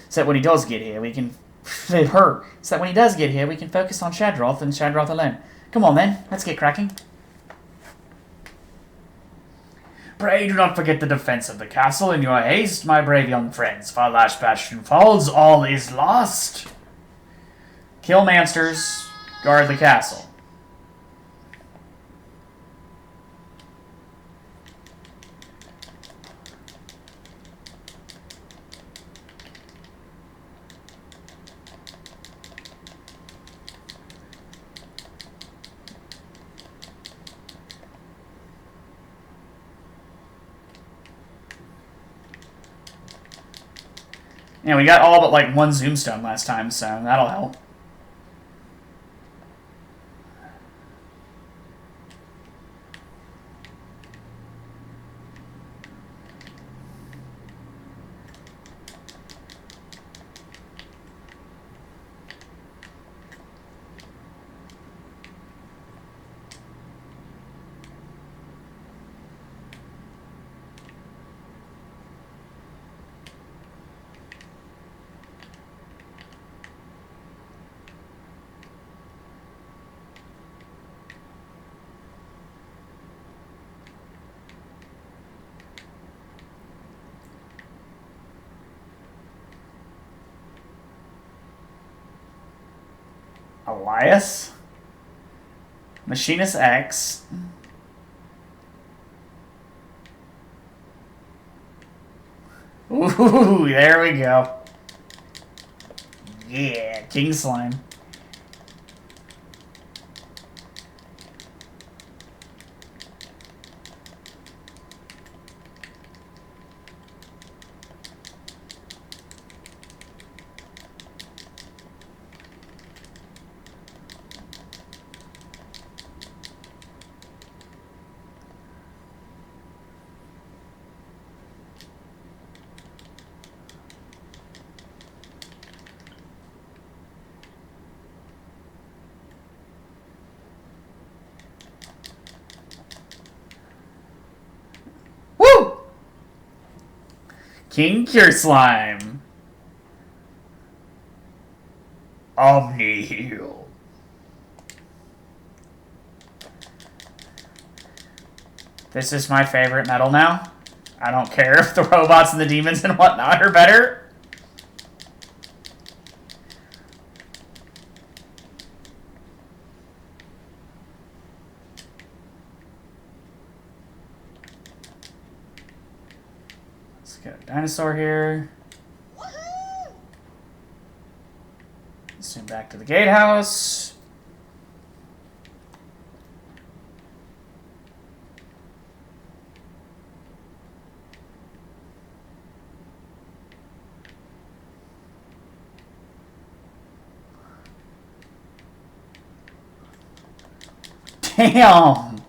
So that when he does get here, we can... So that when he does get here, we can focus on Shad-rooth and Shad-rooth alone. Come on, then. Let's get cracking. Pray do not forget the defense of the castle in your haste, my brave young friends. For last bastion falls, all is lost. Kill monsters, guard the castle. Yeah, we got all but like one zoom stone last time, so that'll help. Elias? Machinist X. Ooh, there we go. Yeah, King Slime. King Cure Slime. Omni Heal. This is my favorite metal now. I don't care if the robots and the demons and whatnot are better. Let's get a dinosaur here. Woohoo! Zoom back to the gatehouse. Damn.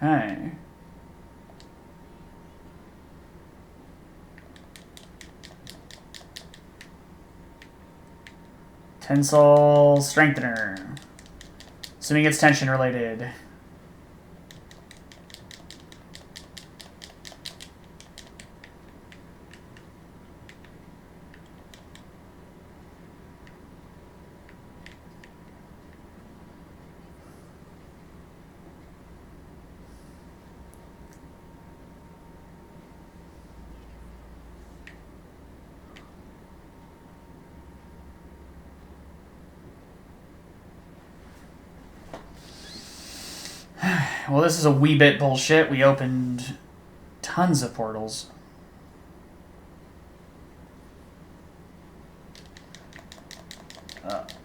Okay. Tensile strengthener. Assuming it's tension related. Well, this is a wee bit bullshit. We opened tons of portals.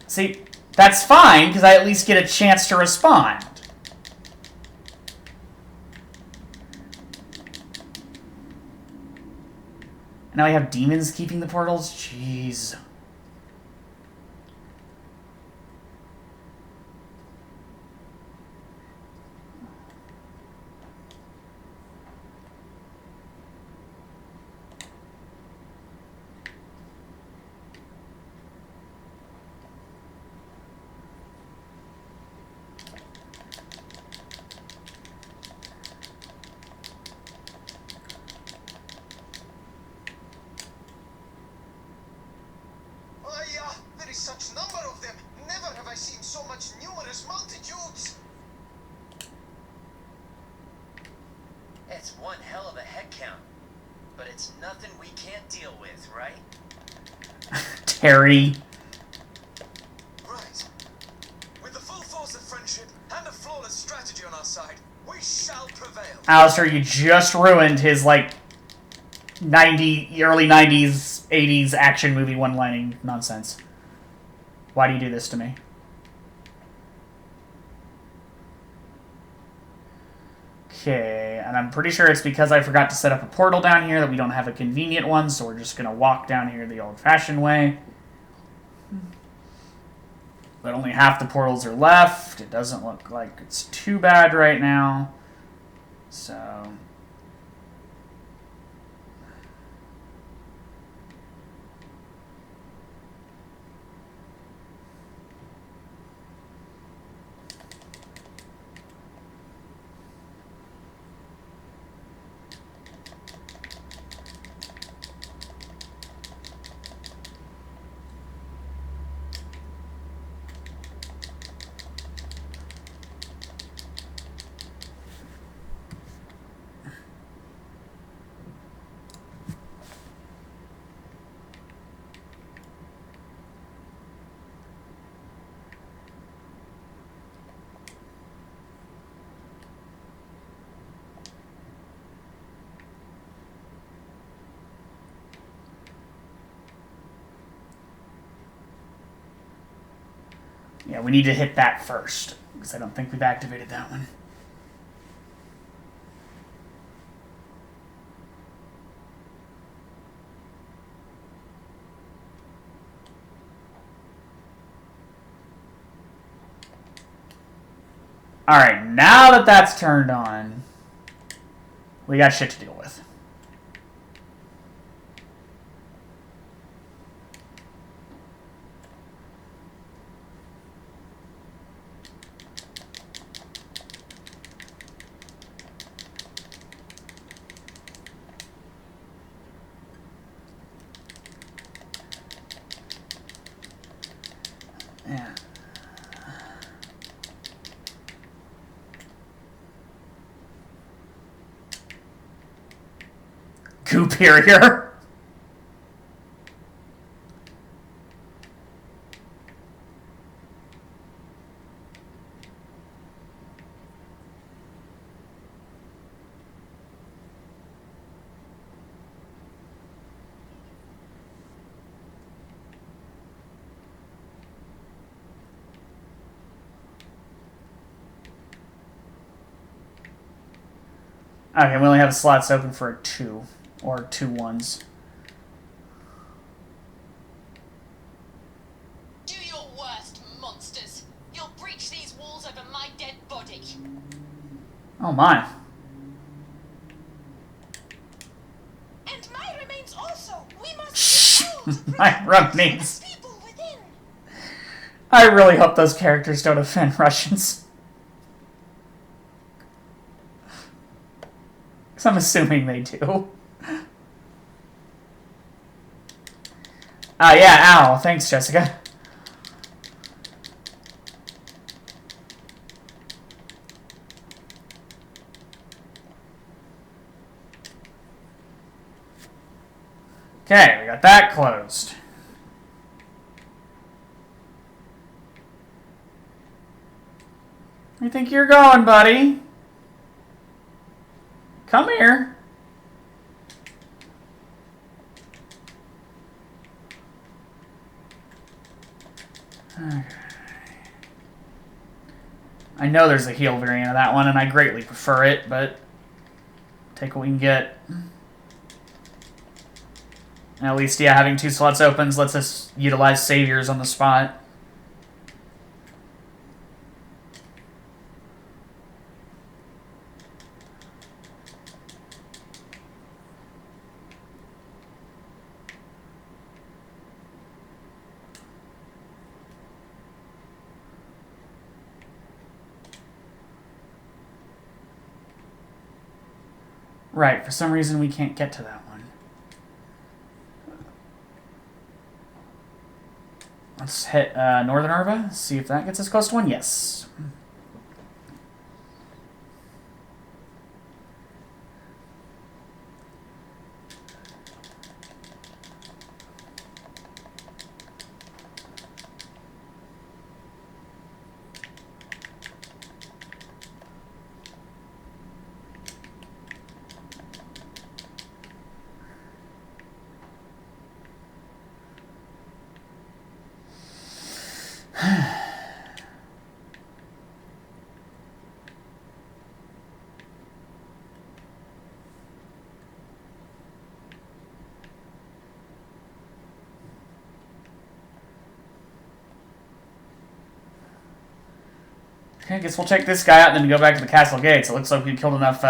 See, that's fine, because I at least get a chance to respond. Now we have demons keeping the portals? Jeez. There is such number of them. Never have I seen so much numerous multitudes. It's one hell of a head count, but it's nothing we can't deal with, right? Terry. Right. With the full force of friendship and a flawless strategy on our side, we shall prevail. Alistair, you just ruined his, like, early 90s, 80s action movie one-lining nonsense. Why do you do this to me? Okay, and I'm pretty sure it's because I forgot to set up a portal down here that we don't have a convenient one, so we're just going to walk down here the old-fashioned way. But only half the portals are left. It doesn't look like it's too bad right now. So... yeah, we need to hit that first, because I don't think we've activated that one. Alright, now that that's turned on, we got shit to deal with. Yeah. Superior. Okay, we only have slots open for a 2 or 2 1s. Do your worst, monsters. You'll breach these walls over my dead body. Oh my. And my remains also. We must Shh. be My remains. people within. I really hope those characters don't offend Russians. Because I'm assuming they do. Yeah, ow. Thanks, Jessica. Okay, we got that closed. Where you think you're going, buddy? Come here. Okay. I know there's a heal variant of that one, and I greatly prefer it, but take what we can get. At least, yeah, having 2 slots opens lets us utilize saviors on the spot. Right, for some reason we can't get to that one. Let's hit Northern Arva, see if that gets us close to one. Yes. Okay, I guess we'll check this guy out and then go back to the castle gates. It looks like we killed enough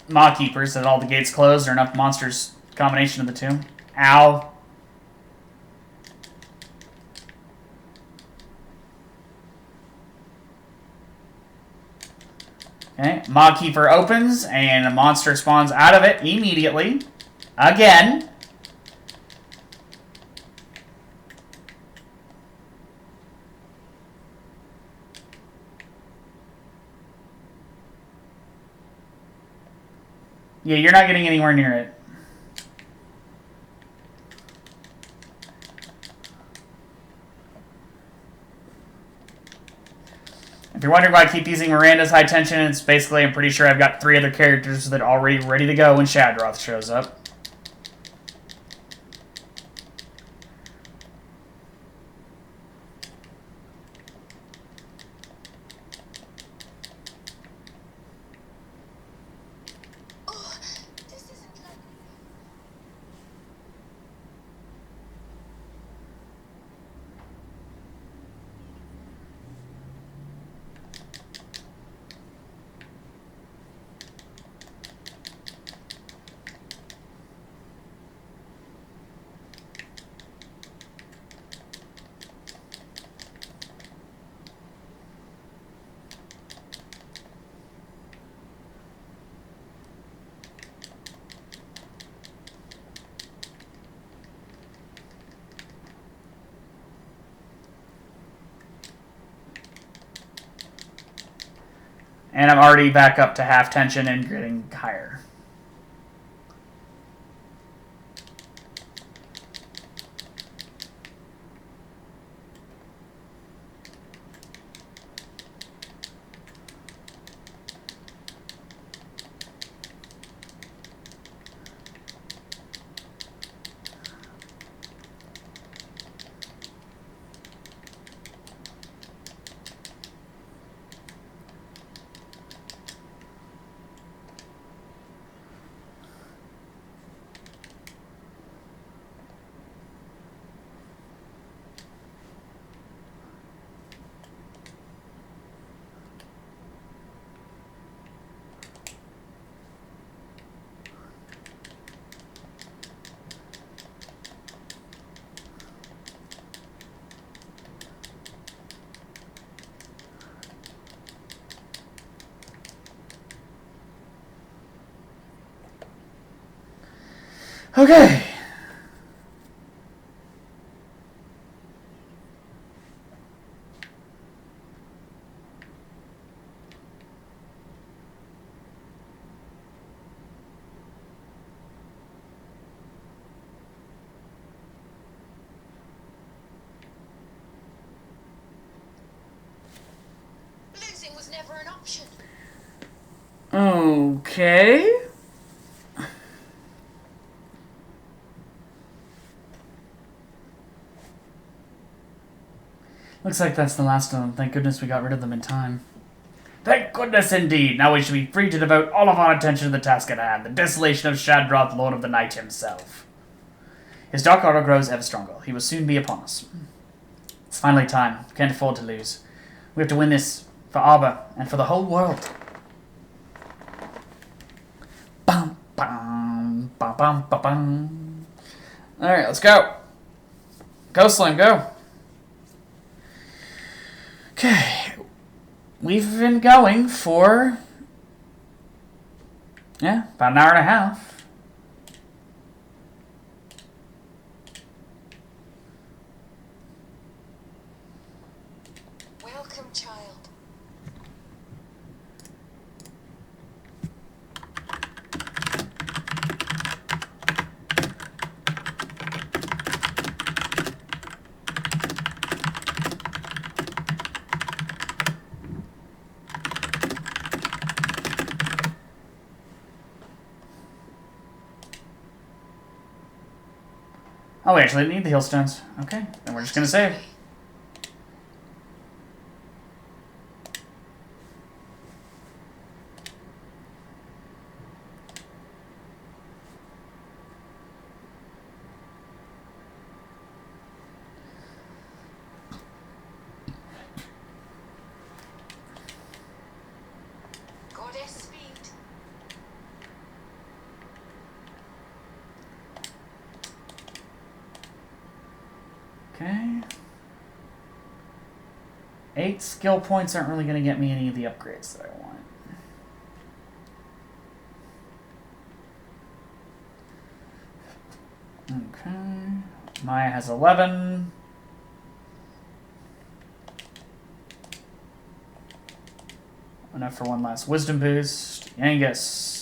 Maw Keepers that all the gates closed, or enough monsters, combination of the 2. Ow. Okay, Maw Keeper opens, and a monster spawns out of it immediately. Again. Yeah, you're not getting anywhere near it. If you're wondering why I keep using Miranda's high tension, it's basically I'm pretty sure I've got 3 other characters that are already ready to go when Shad-rooth shows up. Oh, this isn't like... And I'm already back up to half tension and getting higher. Okay. Losing was never an option. Okay. Looks like that's the last of them. Thank goodness we got rid of them in time. Thank goodness indeed. Now we should be free to devote all of our attention to the task at hand, the desolation of Shad-rooth, Lord of the Night himself. His dark aura grows ever stronger. He will soon be upon us. It's finally time. We can't afford to lose. We have to win this for Arbor and for the whole world. Bum, bum, bum, bum, bum, bum. Alright, let's go. Go, Slim, go. Okay. We've been going for, about an hour and a half. Welcome, child. Oh, we actually need the Healstones. Okay, then we're just gonna save. Goddess speed. Okay. 8 skill points aren't really going to get me any of the upgrades that I want. Okay. Maya has 11. Enough for one last wisdom boost. Angus.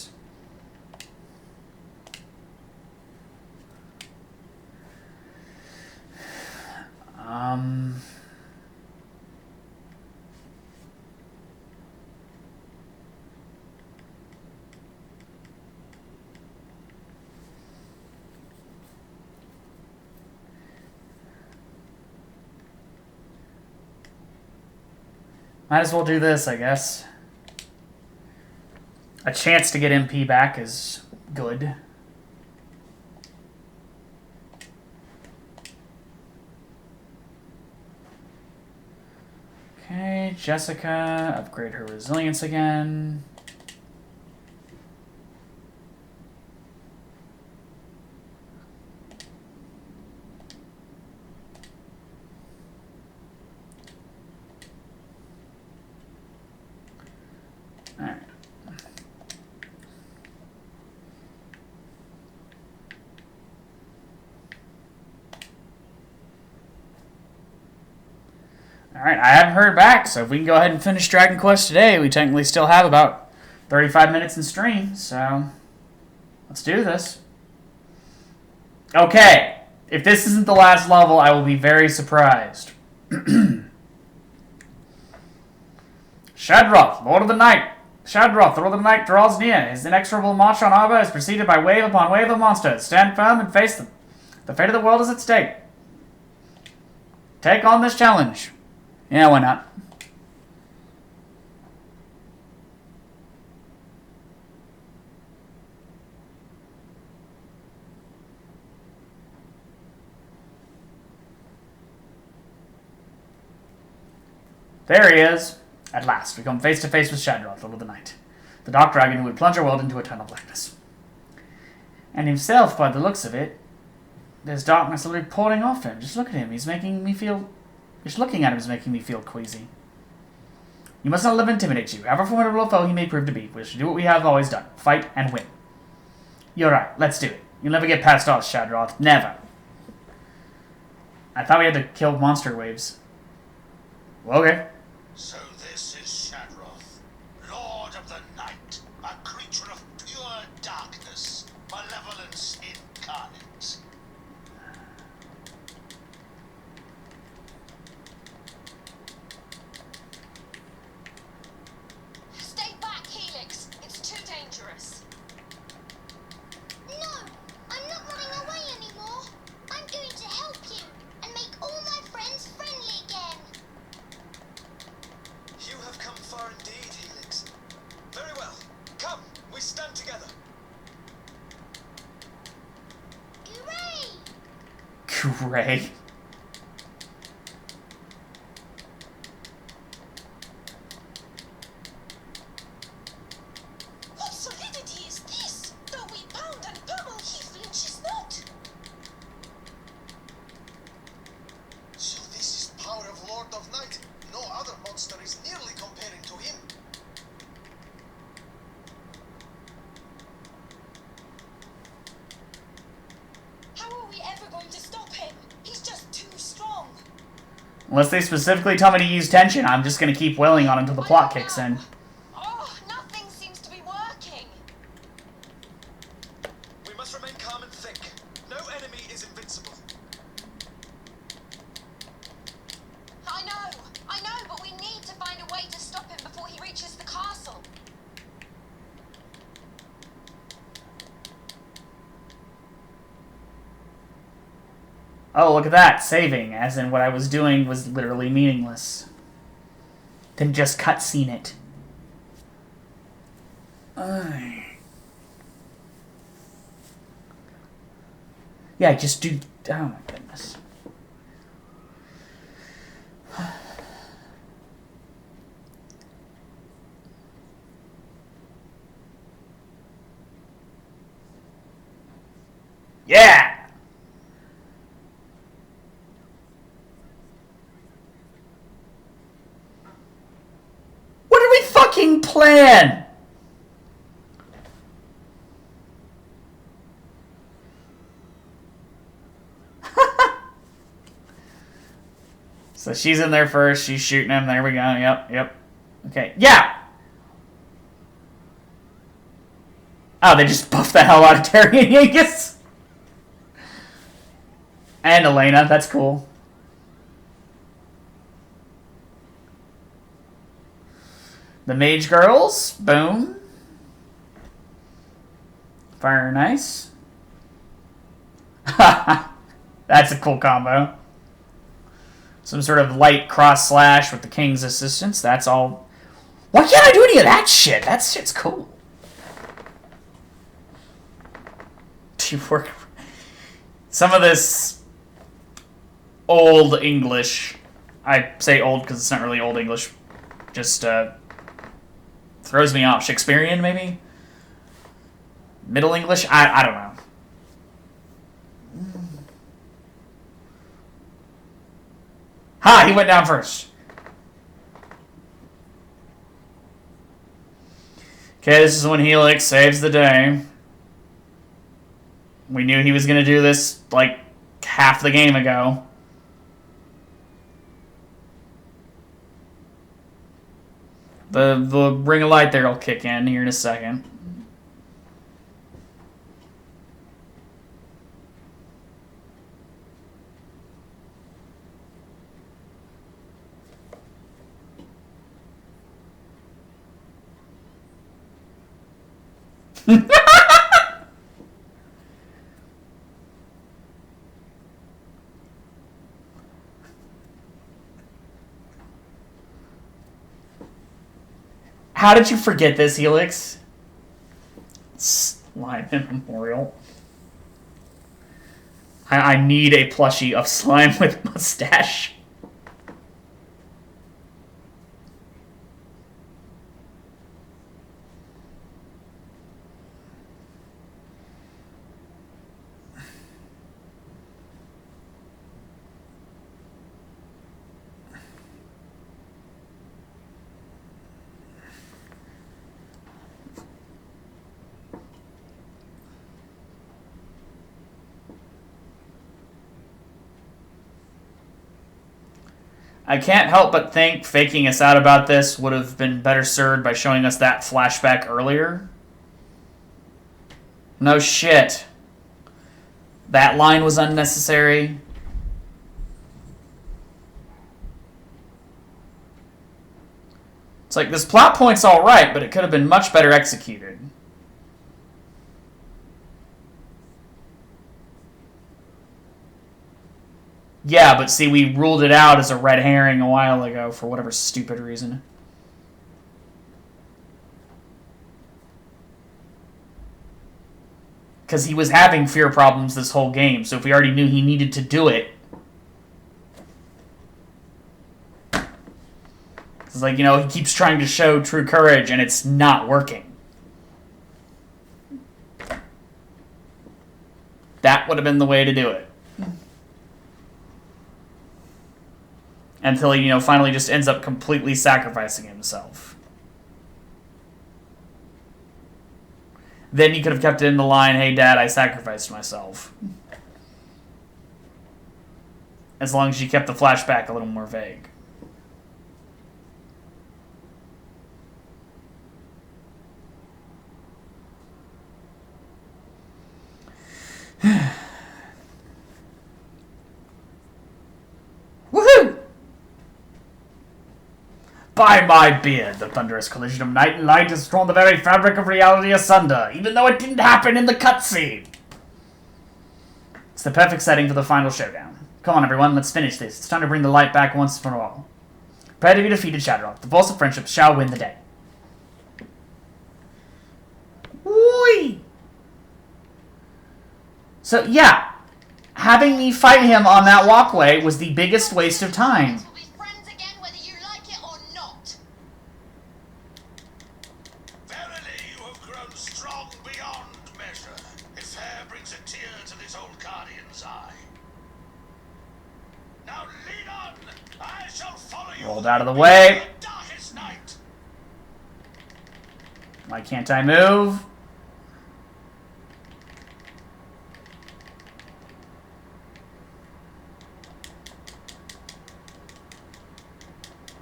Might as well do this, I guess. A chance to get MP back is good. Okay, Jessica, upgrade her resilience again. Alright. Alright, I haven't heard back, so if we can go ahead and finish Dragon Quest today, we technically still have about 35 minutes in stream, so let's do this. Okay, if this isn't the last level, I will be very surprised. Shad-rooth, Lord of the Night. Shad-rooth, Lord of the Night, draws near. His inexorable march on Arbor is preceded by wave upon wave of monsters. Stand firm and face them. The fate of the world is at stake. Take on this challenge. Yeah, why not? There he is. At last, we come face to face with Shad-rooth, Lord of the Night, the dark dragon who would plunge our world into eternal blackness. And himself, by the looks of it, there's darkness literally pouring off him. Just look at him. He's making me feel... Just looking at him is making me feel queasy. You must not let him intimidate you. However formidable a foe he may prove to be, we should do what we have always done. Fight and win. You're right. Let's do it. You'll never get past us, Shad-rooth. Never. I thought we had to kill monster waves. Well, okay. So this is Shad-rooth, Lord of the Night, a creature of pure darkness, malevolence incarnate. Stay back, Helix. It's too dangerous. No, I'm not running away anymore. I'm going to help you and make all my friends friendly again. You have come far indeed, Helix. Very well. Come, we stand together. Hooray! Great. What solidity is this? Though we pound and pummel, he flinches not. So this is power of Lord of Night. No other monster is nearly comparing to him. How are we ever going to stop him? He's just too strong. Unless they specifically tell me to use tension, I'm just gonna keep wailing on until the plot kicks in. Oh, nothing seems to be working. We must remain calm and think. No enemy is invincible. I know, but we need to find a way to stop him before he reaches the castle. Oh, look at that. Saving, as in what I was doing was literally meaningless. Then just cutscene it. Yeah, just do... Oh my goodness. Yeah! What did we fucking plan? So she's in there first. She's shooting him. There we go. Yep. Okay. Yeah! Oh, they just buffed the hell out of Terry and Yankees. And Elena. That's cool. The Mage Girls. Boom. Very nice. That's a cool combo. Some sort of light cross slash with the King's assistance. That's all. Why can't I do any of that shit? That shit's cool. Teamwork. Some of this old English. I say old because it's not really old English. Just throws me off. Shakespearean, maybe? Middle English? I don't know. Ha! He went down first. Okay, this is when Helix saves the day. We knew he was going to do this, like, half the game ago. The ring of light there will kick in here in a second. How did you forget this, Helix? Slime Memorial. I need a plushie of Slime with mustache. I can't help but think faking us out about this would have been better served by showing us that flashback earlier. No shit. That line was unnecessary. It's like, this plot point's alright, but it could have been much better executed. Yeah, but see, we ruled it out as a red herring a while ago for whatever stupid reason. Because he was having fear problems this whole game, so if we already knew he needed to do it... It's like, you know, he keeps trying to show true courage, and it's not working. That would have been the way to do it. Until he, you know, finally just ends up completely sacrificing himself. Then you could have kept it in the line, hey Dad, I sacrificed myself. As long as you kept the flashback a little more vague. Woohoo! By my beard, the thunderous collision of night and light has torn the very fabric of reality asunder, even though it didn't happen in the cutscene. It's the perfect setting for the final showdown. Come on, everyone, let's finish this. It's time to bring the light back once and for all. Prepare to be defeated, Shad-rooth. The voice of friendship shall win the day. Whee! So, yeah. Having me fight him on that walkway was the biggest waste of time. We'll be friends again whether you like it or not. Verily, you have grown strong beyond measure. If hair brings a tear to this old guardian's eye. Now lead on. I shall follow you. Rolled out of the way. The darkest night. Why can't I move?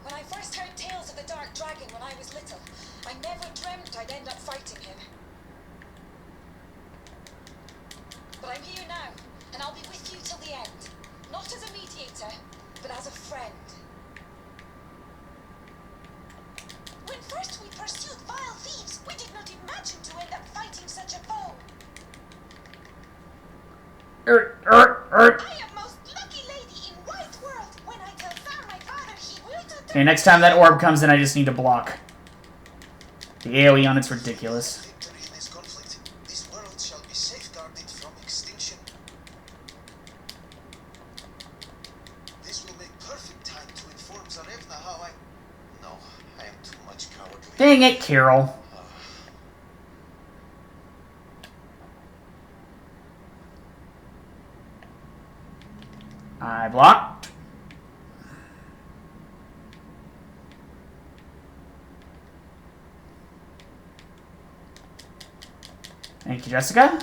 When I first heard tales of the Dark Dragon when I was little, I never dreamt I'd end up fighting him. But I'm here now, and I'll be with you till the end. Not as a mediator, but as a friend. When first we pursued vile thieves, we did not imagine to end up fighting such a foe. I am most lucky lady in white world when I tell Sam my father he will do. Okay, next time that orb comes in, I just need to block. The AoE on it's ridiculous. Victory in this conflict. This world shall be safeguarded from extinction. This will make perfect time to inform Zarevna how I... No, I am too much cowardly. Dang it, Carol. I blocked. Thank you, Jessica.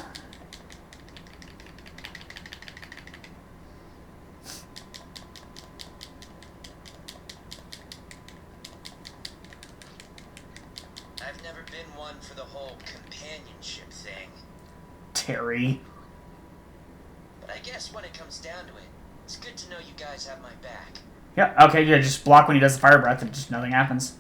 I've never been one for the whole companionship thing. Terry. But I guess when it comes down to it, it's good to know you guys have my back. Yeah, okay, yeah, just block when he does the fire breath and just nothing happens.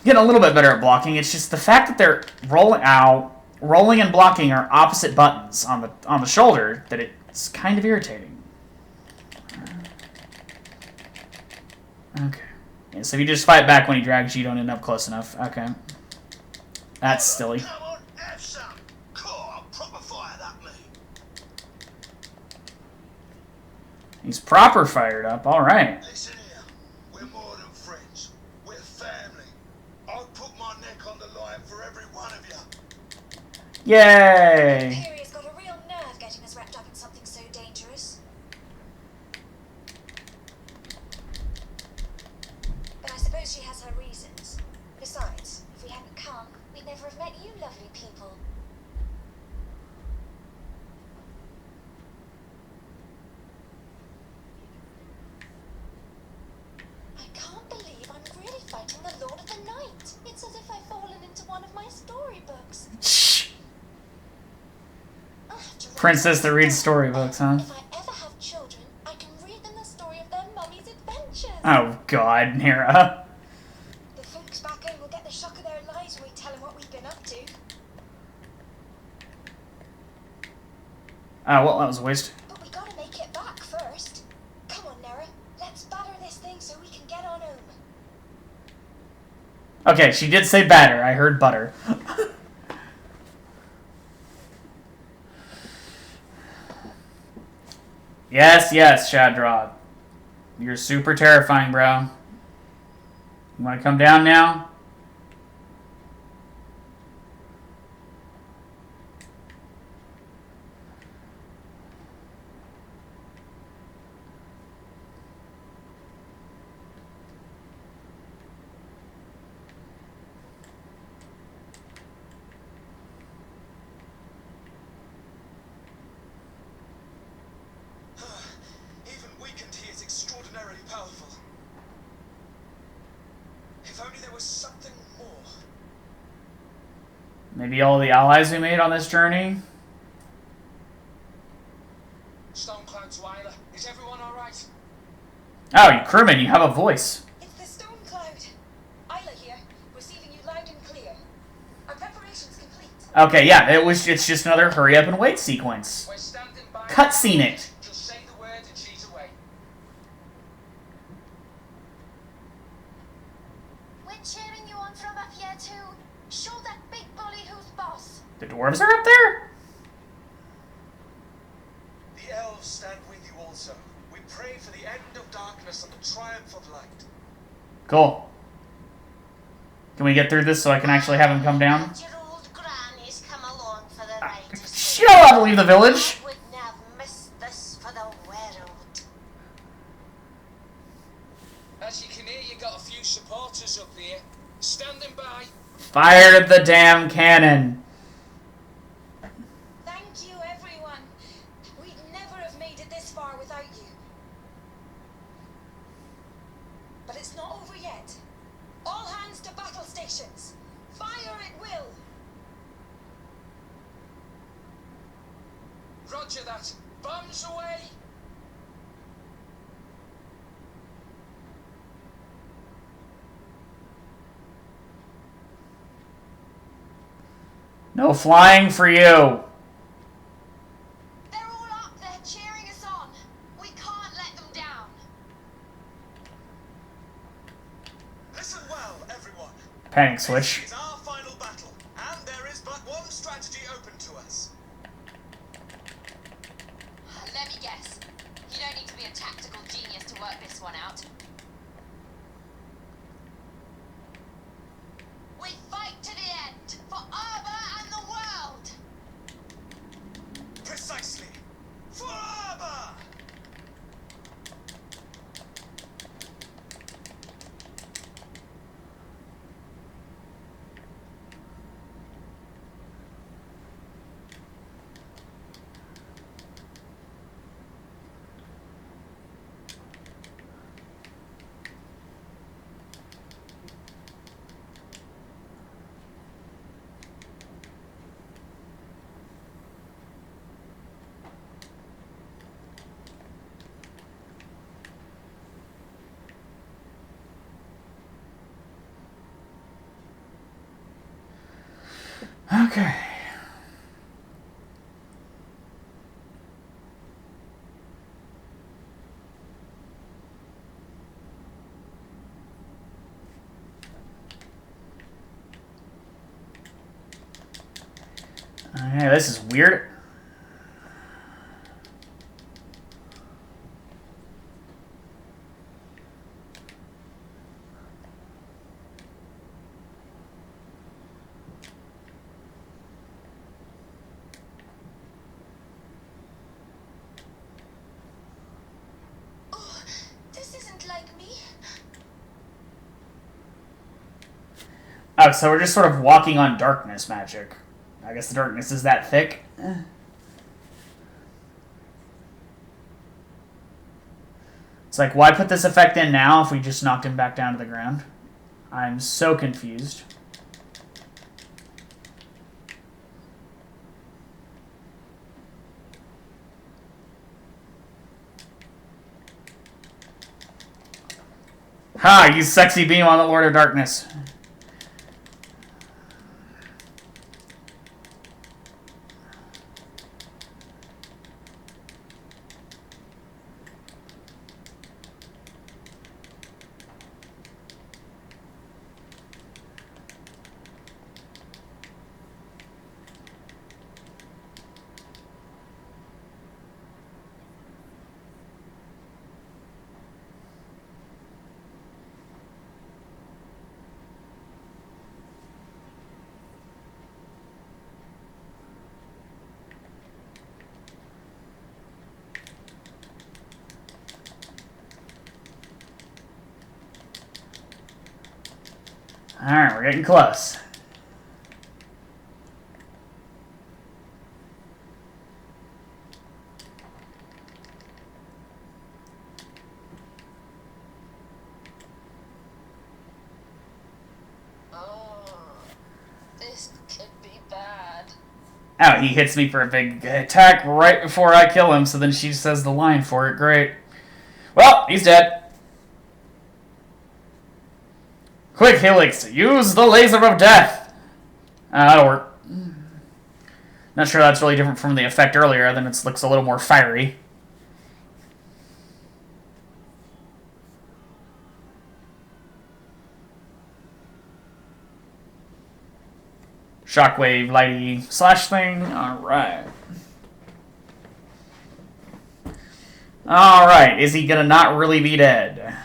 Getting a little bit better at blocking. It's just the fact that they're rolling and blocking are opposite buttons on the shoulder that it's kind of irritating. Okay. Yeah, so if you just fight back when he drags you, don't end up close enough. Okay. That's silly. Come on, have some. Cool, I'll proper fire that me. He's proper fired up. All right. Listen here, we're more than friends. We're family. I'll put my neck on the line for every one of you. Yay! Imperia's got a real nerve getting us wrapped up in something so dangerous. But I suppose she has her reasons. Besides, if we hadn't come, we'd never have met you lovely people. Princess that reads storybooks, huh? If I ever have children, I can read them the story of their mummy's adventures. Oh God, Nera. The folks back home will get the shock of their lives when we tell them what we've been up to. Oh, well, that was a waste. But we gotta make it back first. Come on, Nera. Let's batter this thing so we can get on home. Okay, she did say batter. I heard butter. Yes, Shad-rooth. You're super terrifying, bro. You want to come down now? Even weakened, he is extraordinarily powerful. If only there was something more. Maybe all the allies we made on this journey? Stormcloud to Isla. Is everyone alright? Oh, you crewman, you have a voice. It's the storm cloud. Isla here, receiving you loud and clear. Our preparations complete. Okay, yeah, it's just another hurry up and wait sequence. We're standing by. Cutscene it. Just say the word and she's away. We're cheering you on from up here too. Show that big bully who's boss. The dwarves are up there? The elves stand with you also. We pray for the end of darkness and the triumph of light. Cool. Can we get through this so I can actually have him come down? Your old granny's come along for the ride. She don't want to leave the village. I wouldn't have missed this for the world. As you can hear, you got a few supporters up here. Standing by. Fire the damn cannon. Thank you, everyone. We'd never have made it this far without you. But it's not over yet. All hands to battle stations. Fire at will. Roger that. Bombs away. No flying for you. They're all up there cheering us on. We can't let them down. Listen well, everyone. Panic switch. This is our final battle, and there is but one strategy open to us. Let me guess. You don't need to be a tactical genius to work this one out. We fight to the end for Arbor and the world. Precisely. For Arbor! Okay. Okay, this is weird. Oh, this isn't like me. Oh, so we're just sort of walking on darkness magic. I guess the darkness is that thick. It's like, why put this effect in now if we just knocked him back down to the ground? I'm so confused. Ha! Use sexy beam on the Lord of Darkness. Alright, we're getting close. This could be bad. Oh, he hits me for a big attack right before I kill him, so then she says the line for it. Great. Well, he's dead. Quick, Helix, use the laser of death! That'll work. Not sure that's really different from the effect earlier, then it looks a little more fiery. Shockwave, lighty, slash thing. Alright. Alright, is he gonna not really be dead?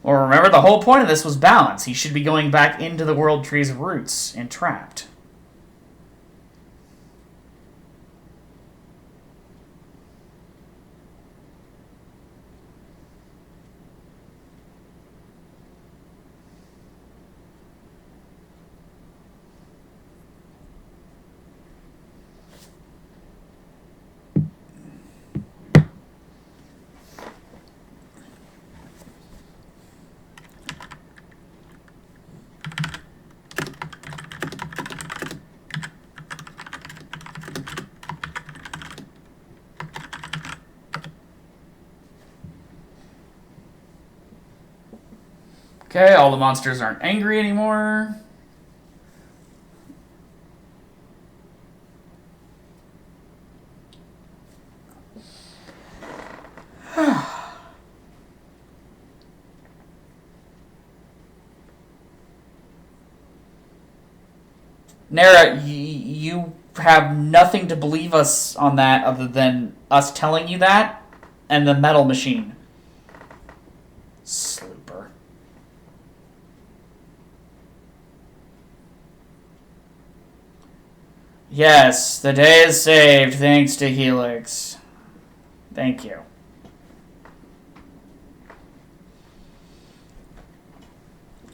Well, remember, the whole point of this was balance. He should be going back into the World Tree's roots, entrapped. Okay, all the monsters aren't angry anymore. Nara, you have nothing to believe us on that other than us telling you that and the metal machine. Slooper. Yes, the day is saved thanks to Helix. Thank you.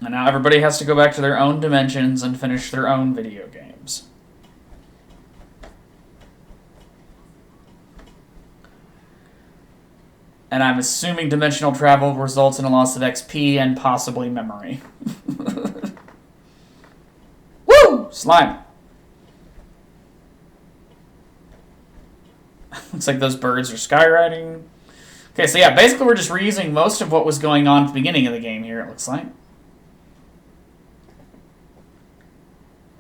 And now everybody has to go back to their own dimensions and finish their own video games. And I'm assuming dimensional travel results in a loss of XP and possibly memory. Woo! Slime. Looks like those birds are skywriting. Okay, so yeah, basically we're just reusing most of what was going on at the beginning of the game here, it looks like.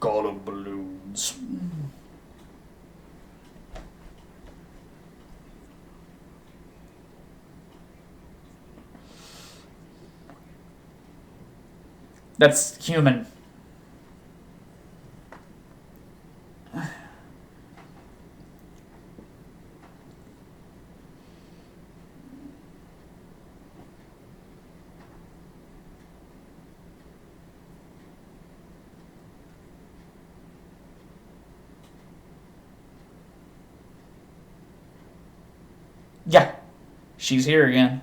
God of balloons. That's human. Yeah, she's here again.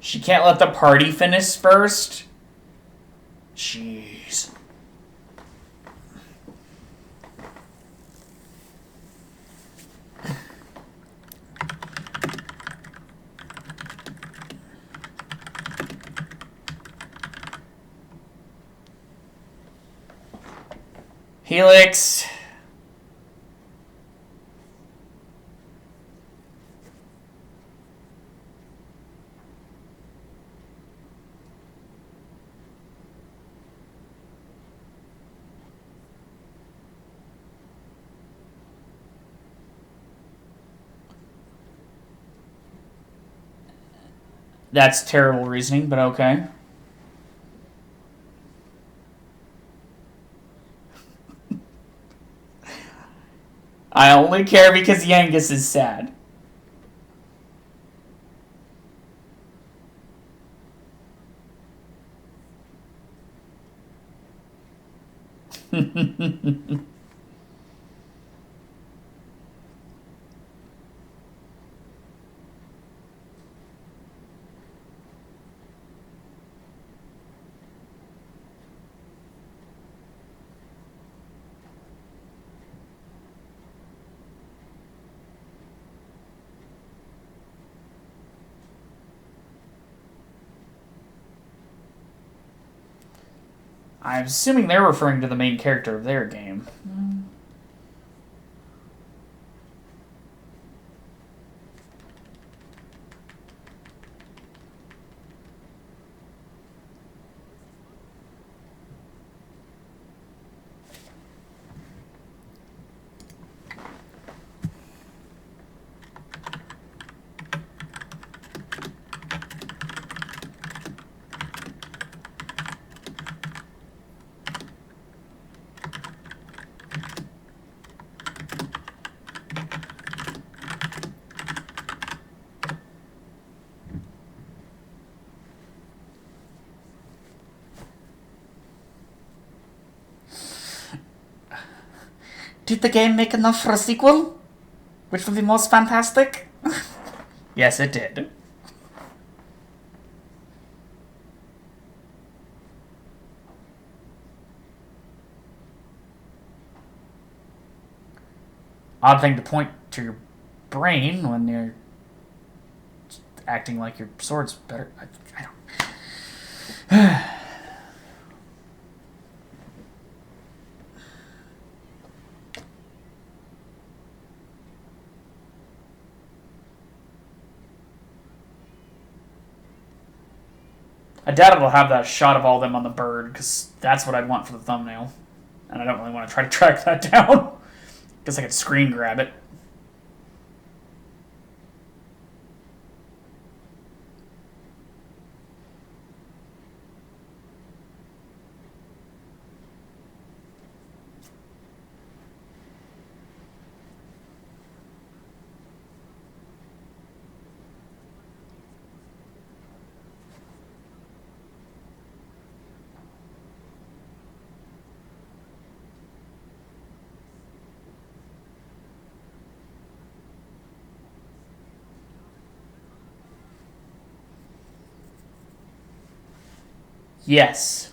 She can't let the party finish first? Jeez. Helix. That's terrible reasoning, but okay. I only care because Yangus is sad. I'm assuming they're referring to the main character of their game. Did the game make enough for a sequel? Which would be most fantastic? Yes, it did. Odd thing to point to your brain when you're acting like your sword's better. I don't. I doubt it'll have that shot of all of them on the bird, because that's what I'd want for the thumbnail. And I don't really want to try to track that down. Guess I could screen grab it. Yes.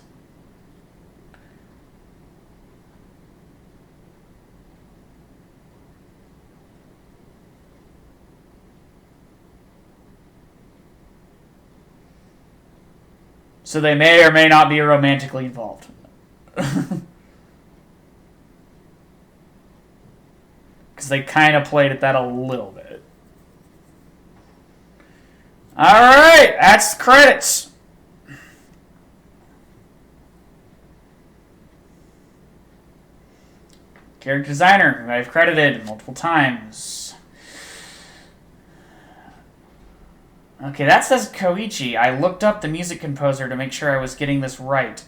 So they may or may not be romantically involved. Because they kind of played at that a little bit. Alright, that's the credits. Character designer, who I've credited multiple times. Okay, that says Koichi. I looked up the music composer to make sure I was getting this right.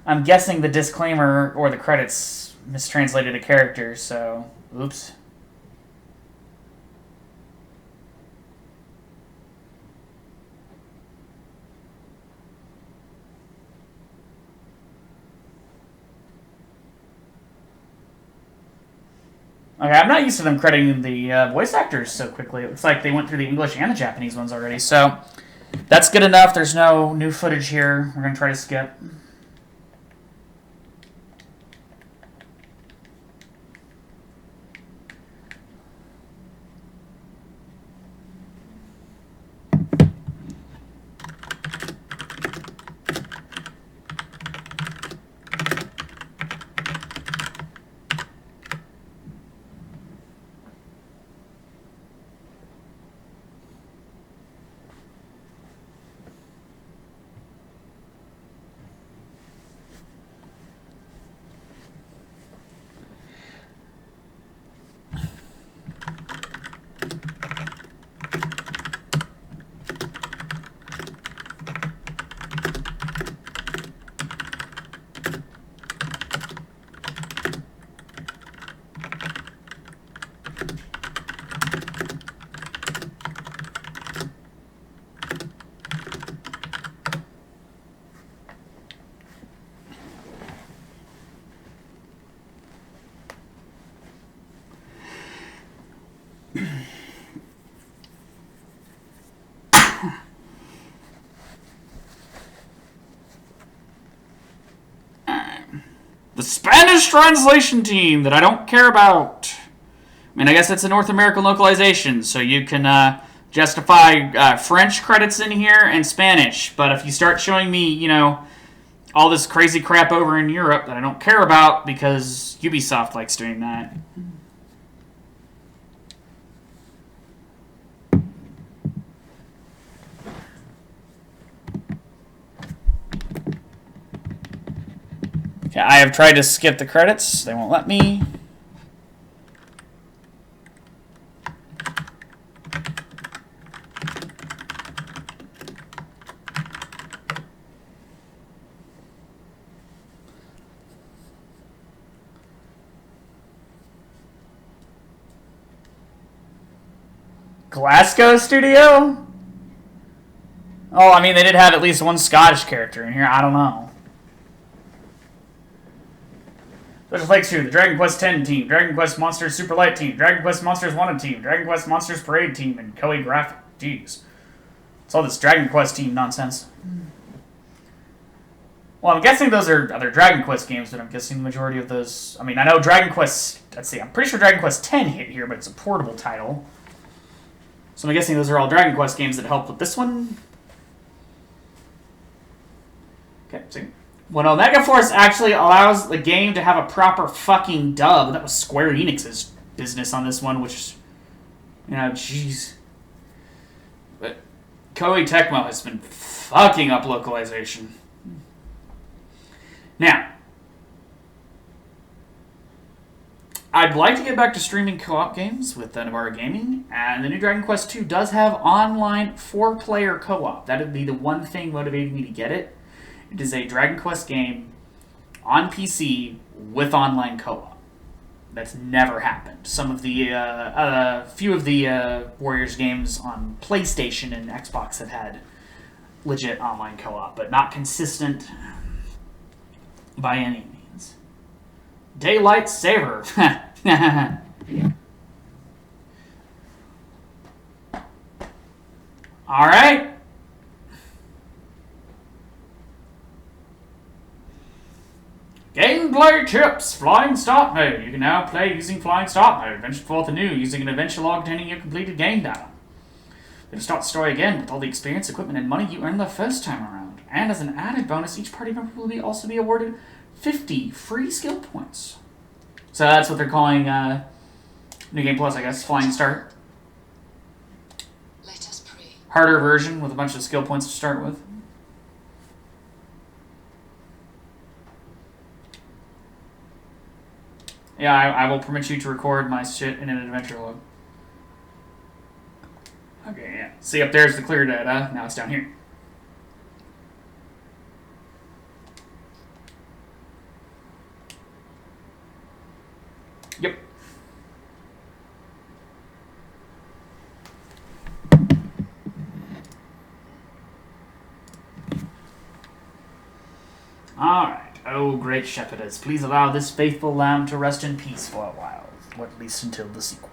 I'm guessing the disclaimer or the credits mistranslated a character, so oops. Okay, I'm not used to them crediting the voice actors so quickly. It looks like they went through the English and the Japanese ones already, so that's good enough. There's no new footage here. We're going to try to skip. The Spanish translation team that I don't care about. I mean, I guess it's a North American localization, so you can justify French credits in here and Spanish. But if you start showing me, you know, all this crazy crap over in Europe that I don't care about because Ubisoft likes doing that. Okay, I have tried to skip the credits. They won't let me. Glasgow Studio? Oh, I mean, they did have at least one Scottish character in here. I don't know. Special thanks to the Dragon Quest X team, Dragon Quest Monsters Super Light team, Dragon Quest Monsters Wanted team, Dragon Quest Monsters Parade team, and Koei Graphic. Jeez. It's all this Dragon Quest team nonsense. Well, I'm guessing those are other Dragon Quest games, but I'm guessing the majority of those... I mean, I know Dragon Quest... Let's see, I'm pretty sure Dragon Quest X hit here, but it's a portable title. So I'm guessing those are all Dragon Quest games that help with this one. Okay, see. When Omega Force actually allows the game to have a proper fucking dub, that was Square Enix's business on this one, which, you know, jeez. But Koei Tecmo has been fucking up localization. Now, I'd like to get back to streaming co-op games with Navarra Gaming, and the new Dragon Quest II does have online 4-player co-op. That would be the one thing motivating me to get it. It is a Dragon Quest game on PC with online co-op. That's never happened. Some of the, few of the Warriors games on PlayStation and Xbox have had legit online co-op, but not consistent by any means. Daylight Saver. All right. Gameplay tips. Flying Start mode. You can now play using Flying Start mode. Venture forth anew using an adventure log containing your completed game data. Then start the story again with all the experience, equipment, and money you earned the first time around. And as an added bonus, each party member will also be awarded 50 free skill points. So that's what they're calling New Game Plus, I guess. Flying Start. Let us pray. Harder version with a bunch of skill points to start with. Yeah, I will permit you to record my shit in an adventure log. Okay, yeah. See, up there's the clear data. Now it's down here. Yep. Alright. Oh, great shepherdess, please allow this faithful lamb to rest in peace for a while. or at least until the sequel.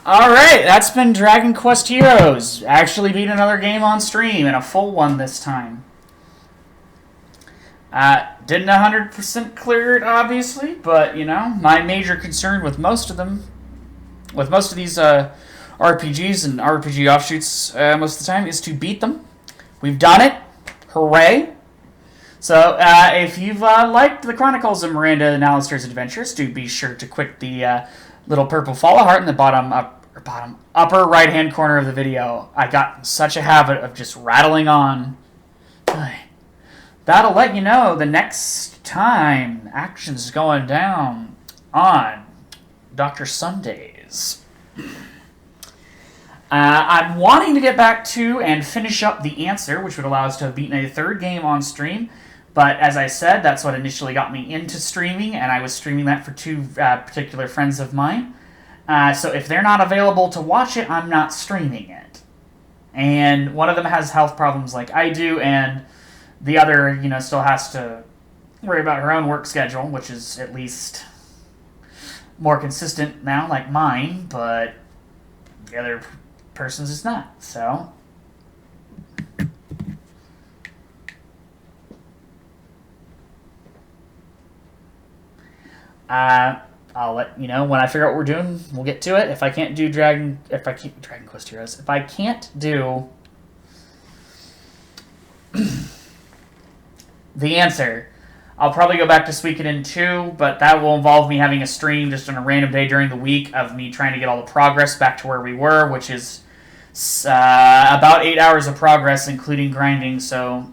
Alright, that's been Dragon Quest Heroes. Actually beat another game on stream, and a full one this time. Didn't 100% clear it, obviously, but, you know, my major concern with most of them, with most of these RPGs and RPG offshoots most of the time, is to beat them. We've done it. Hooray. So, if you've liked the Chronicles of Miranda and Alistair's Adventures, do be sure to click the little purple follow heart in the upper right-hand corner of the video. I got such a habit of just rattling on. That'll let you know the next time action's going down on Dr. Sundays. I'm wanting to get back to and finish up The Answer, which would allow us to have beaten a third game on stream. But as I said, that's what initially got me into streaming, and I was streaming that for two particular friends of mine. So if they're not available to watch it, I'm not streaming it. And one of them has health problems like I do, and the other, you know, still has to worry about her own work schedule, which is at least more consistent now, like mine, but the other person's is not, so. I'll let you know when I figure out what we're doing. We'll get to it. If I can't do Dragon Quest Heroes, if I can't do The Answer, I'll probably go back to Suikoden 2, but that will involve me having a stream just on a random day during the week of me trying to get all the progress back to where we were, which is about 8 hours of progress, including grinding, so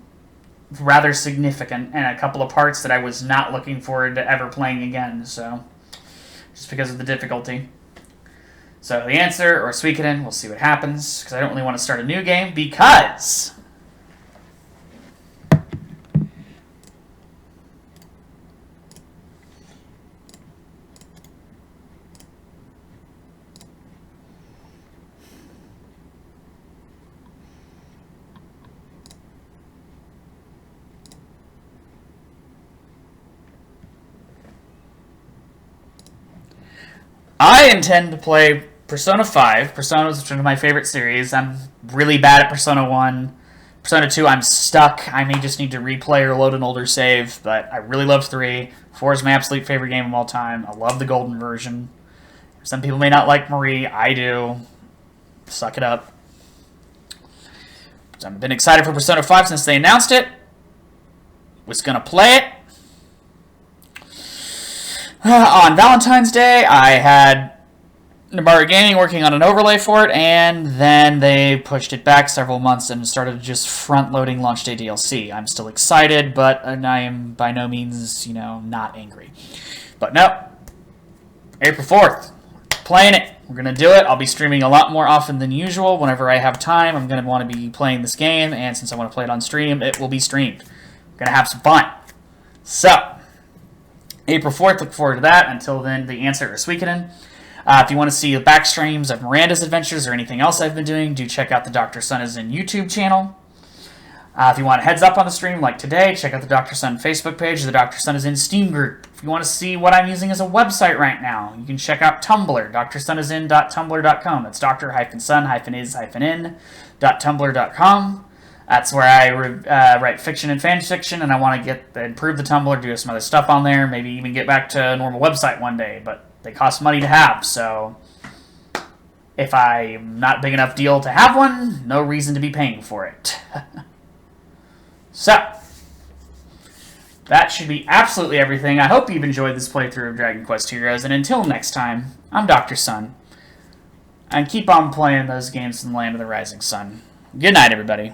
rather significant, and a couple of parts that I was not looking forward to ever playing again, so just because of the difficulty. So The Answer or Suikoden, we'll see what happens, because I don't really want to start a new game, because I intend to play Persona 5. Persona is one of my favorite series. I'm really bad at Persona 1. Persona 2, I'm stuck. I may just need to replay or load an older save, but I really love 3. 4 is my absolute favorite game of all time. I love the golden version. Some people may not like Marie. I do. Suck it up. So I've been excited for Persona 5 since they announced it. Was going to play it. On Valentine's Day, I had Nabarra Gaming working on an overlay for it, and then they pushed it back several months and started just front-loading launch day DLC. I'm still excited, but I am by no means, you know, not angry. But no, April 4th, playing it. We're going to do it. I'll be streaming a lot more often than usual. Whenever I have time, I'm going to want to be playing this game, and since I want to play it on stream, it will be streamed. I'm going to have some fun. So, April 4th, look forward to that. Until then, The Answer or Suikoden. If you want to see the back streams of Miranda's Adventures or anything else I've been doing, do check out the Dr. Sun is in YouTube channel. If you want a heads up on the stream like today, check out the Dr. Sun Facebook page, the Dr. Sun is in Steam group. If you want to see what I'm using as a website right now, you can check out Tumblr, drsunisin.tumblr.com. That's dr-sun-is-in-.tumblr.com. That's where I write fiction and fan fiction, and I want to improve the Tumblr, do some other stuff on there, maybe even get back to a normal website one day, but they cost money to have, so if I'm not big enough deal to have one, no reason to be paying for it. So, that should be absolutely everything. I hope you've enjoyed this playthrough of Dragon Quest Heroes, and until next time, I'm Dr. Sun, and keep on playing those games in the Land of the Rising Sun. Good night, everybody.